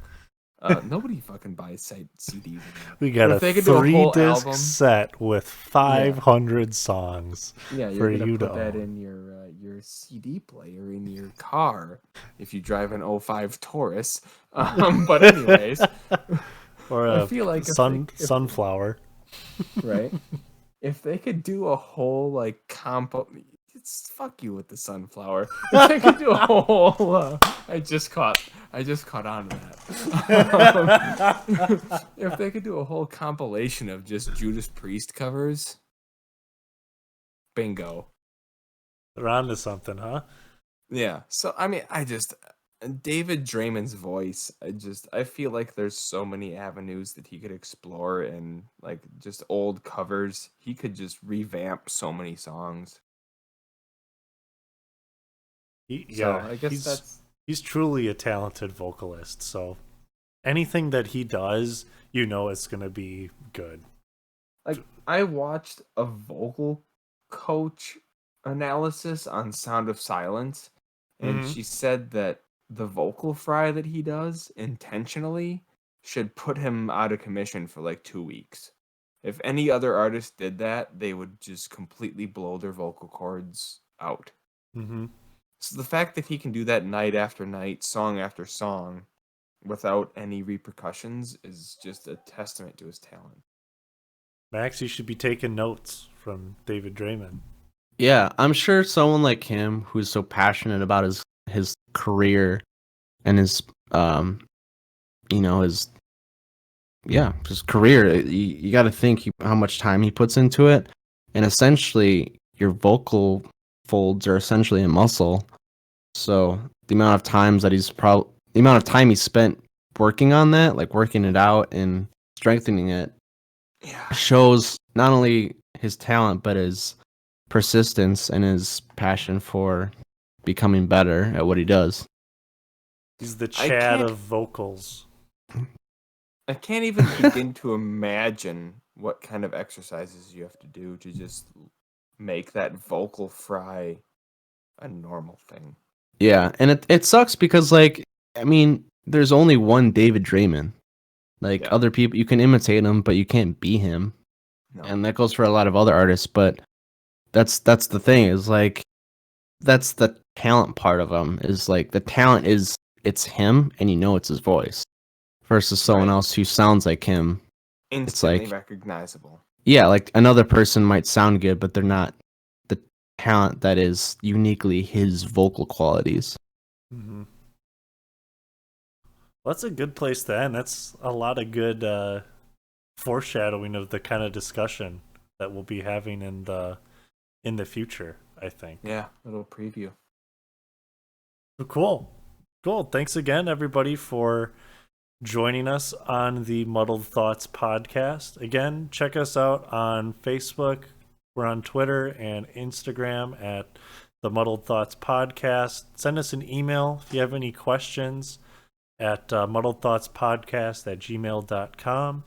nobody fucking buys CDs anymore. We But got if a they could do a whole 3 disc album, set with yeah, 500 songs yeah, you're for gonna you to put that own. in your CD player in your car if you drive an '05 Taurus. But anyways, Or I a feel like if they if sunflower. right, if they could do a whole like compo, it's fuck you with the sunflower. If they could do a whole, I just caught on to that. If they could do a whole compilation of just Judas Priest covers, bingo. They're onto something, huh? Yeah. So I mean, David Draymond's voice. I feel like there's so many avenues that he could explore and like just old covers. He could just revamp so many songs. So Yeah, I guess that's he's truly a talented vocalist. So anything that he does, you know it's gonna be good. like I watched a vocal coach analysis on Sound of Silence, and Mm-hmm. she said that the vocal fry that he does intentionally should put him out of commission for like 2 weeks. If any other artist did that, they would just completely blow their vocal cords out. Mm-hmm. So the fact that he can do that night after night, song after song, without any repercussions is just a testament to his talent. Max, you should be taking notes from David Draymond. Yeah, I'm sure someone like him who's so passionate about his career and his his his career. You got to think how much time he puts into it, and essentially your vocal folds are essentially a muscle. So the amount of times that the amount of time he spent working on that, like working it out and strengthening it, Yeah. shows not only his talent but his persistence and his passion for becoming better at what he does. He's the I Chad can't of vocals. I can't even begin to imagine what kind of exercises you have to do to just make that vocal fry a normal thing. Yeah, and it sucks because like I mean, there's only one David Draymond. Like Yeah. other people, you can imitate him, but you can't be him, No. and that goes for a lot of other artists. But that's the thing is like that's the talent part of him is like the talent is it's him, and you know it's his voice versus someone Right. else who sounds like him. It's Instantly like recognizable. yeah, like another person might sound good, but they're not the talent that is uniquely his vocal qualities. Mm-hmm. Well, that's a good place to end. That's a lot of good foreshadowing of the kind of discussion that we'll be having in the future, I think. Yeah, little preview. Cool. Cool. Thanks again, everybody, for joining us on the Muddled Thoughts podcast. Again, check us out on Facebook. We're on Twitter and Instagram at the Muddled Thoughts podcast. Send us an email if you have any questions at muddledthoughtspodcast@gmail.com.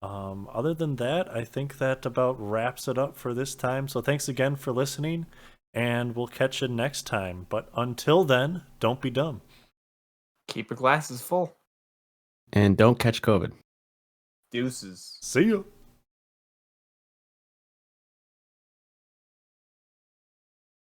Other than that, I think that about wraps it up for this time. So thanks again for listening, and we'll catch you next time. But until then, don't be dumb. Keep your glasses full. And don't catch COVID. Deuces. See you.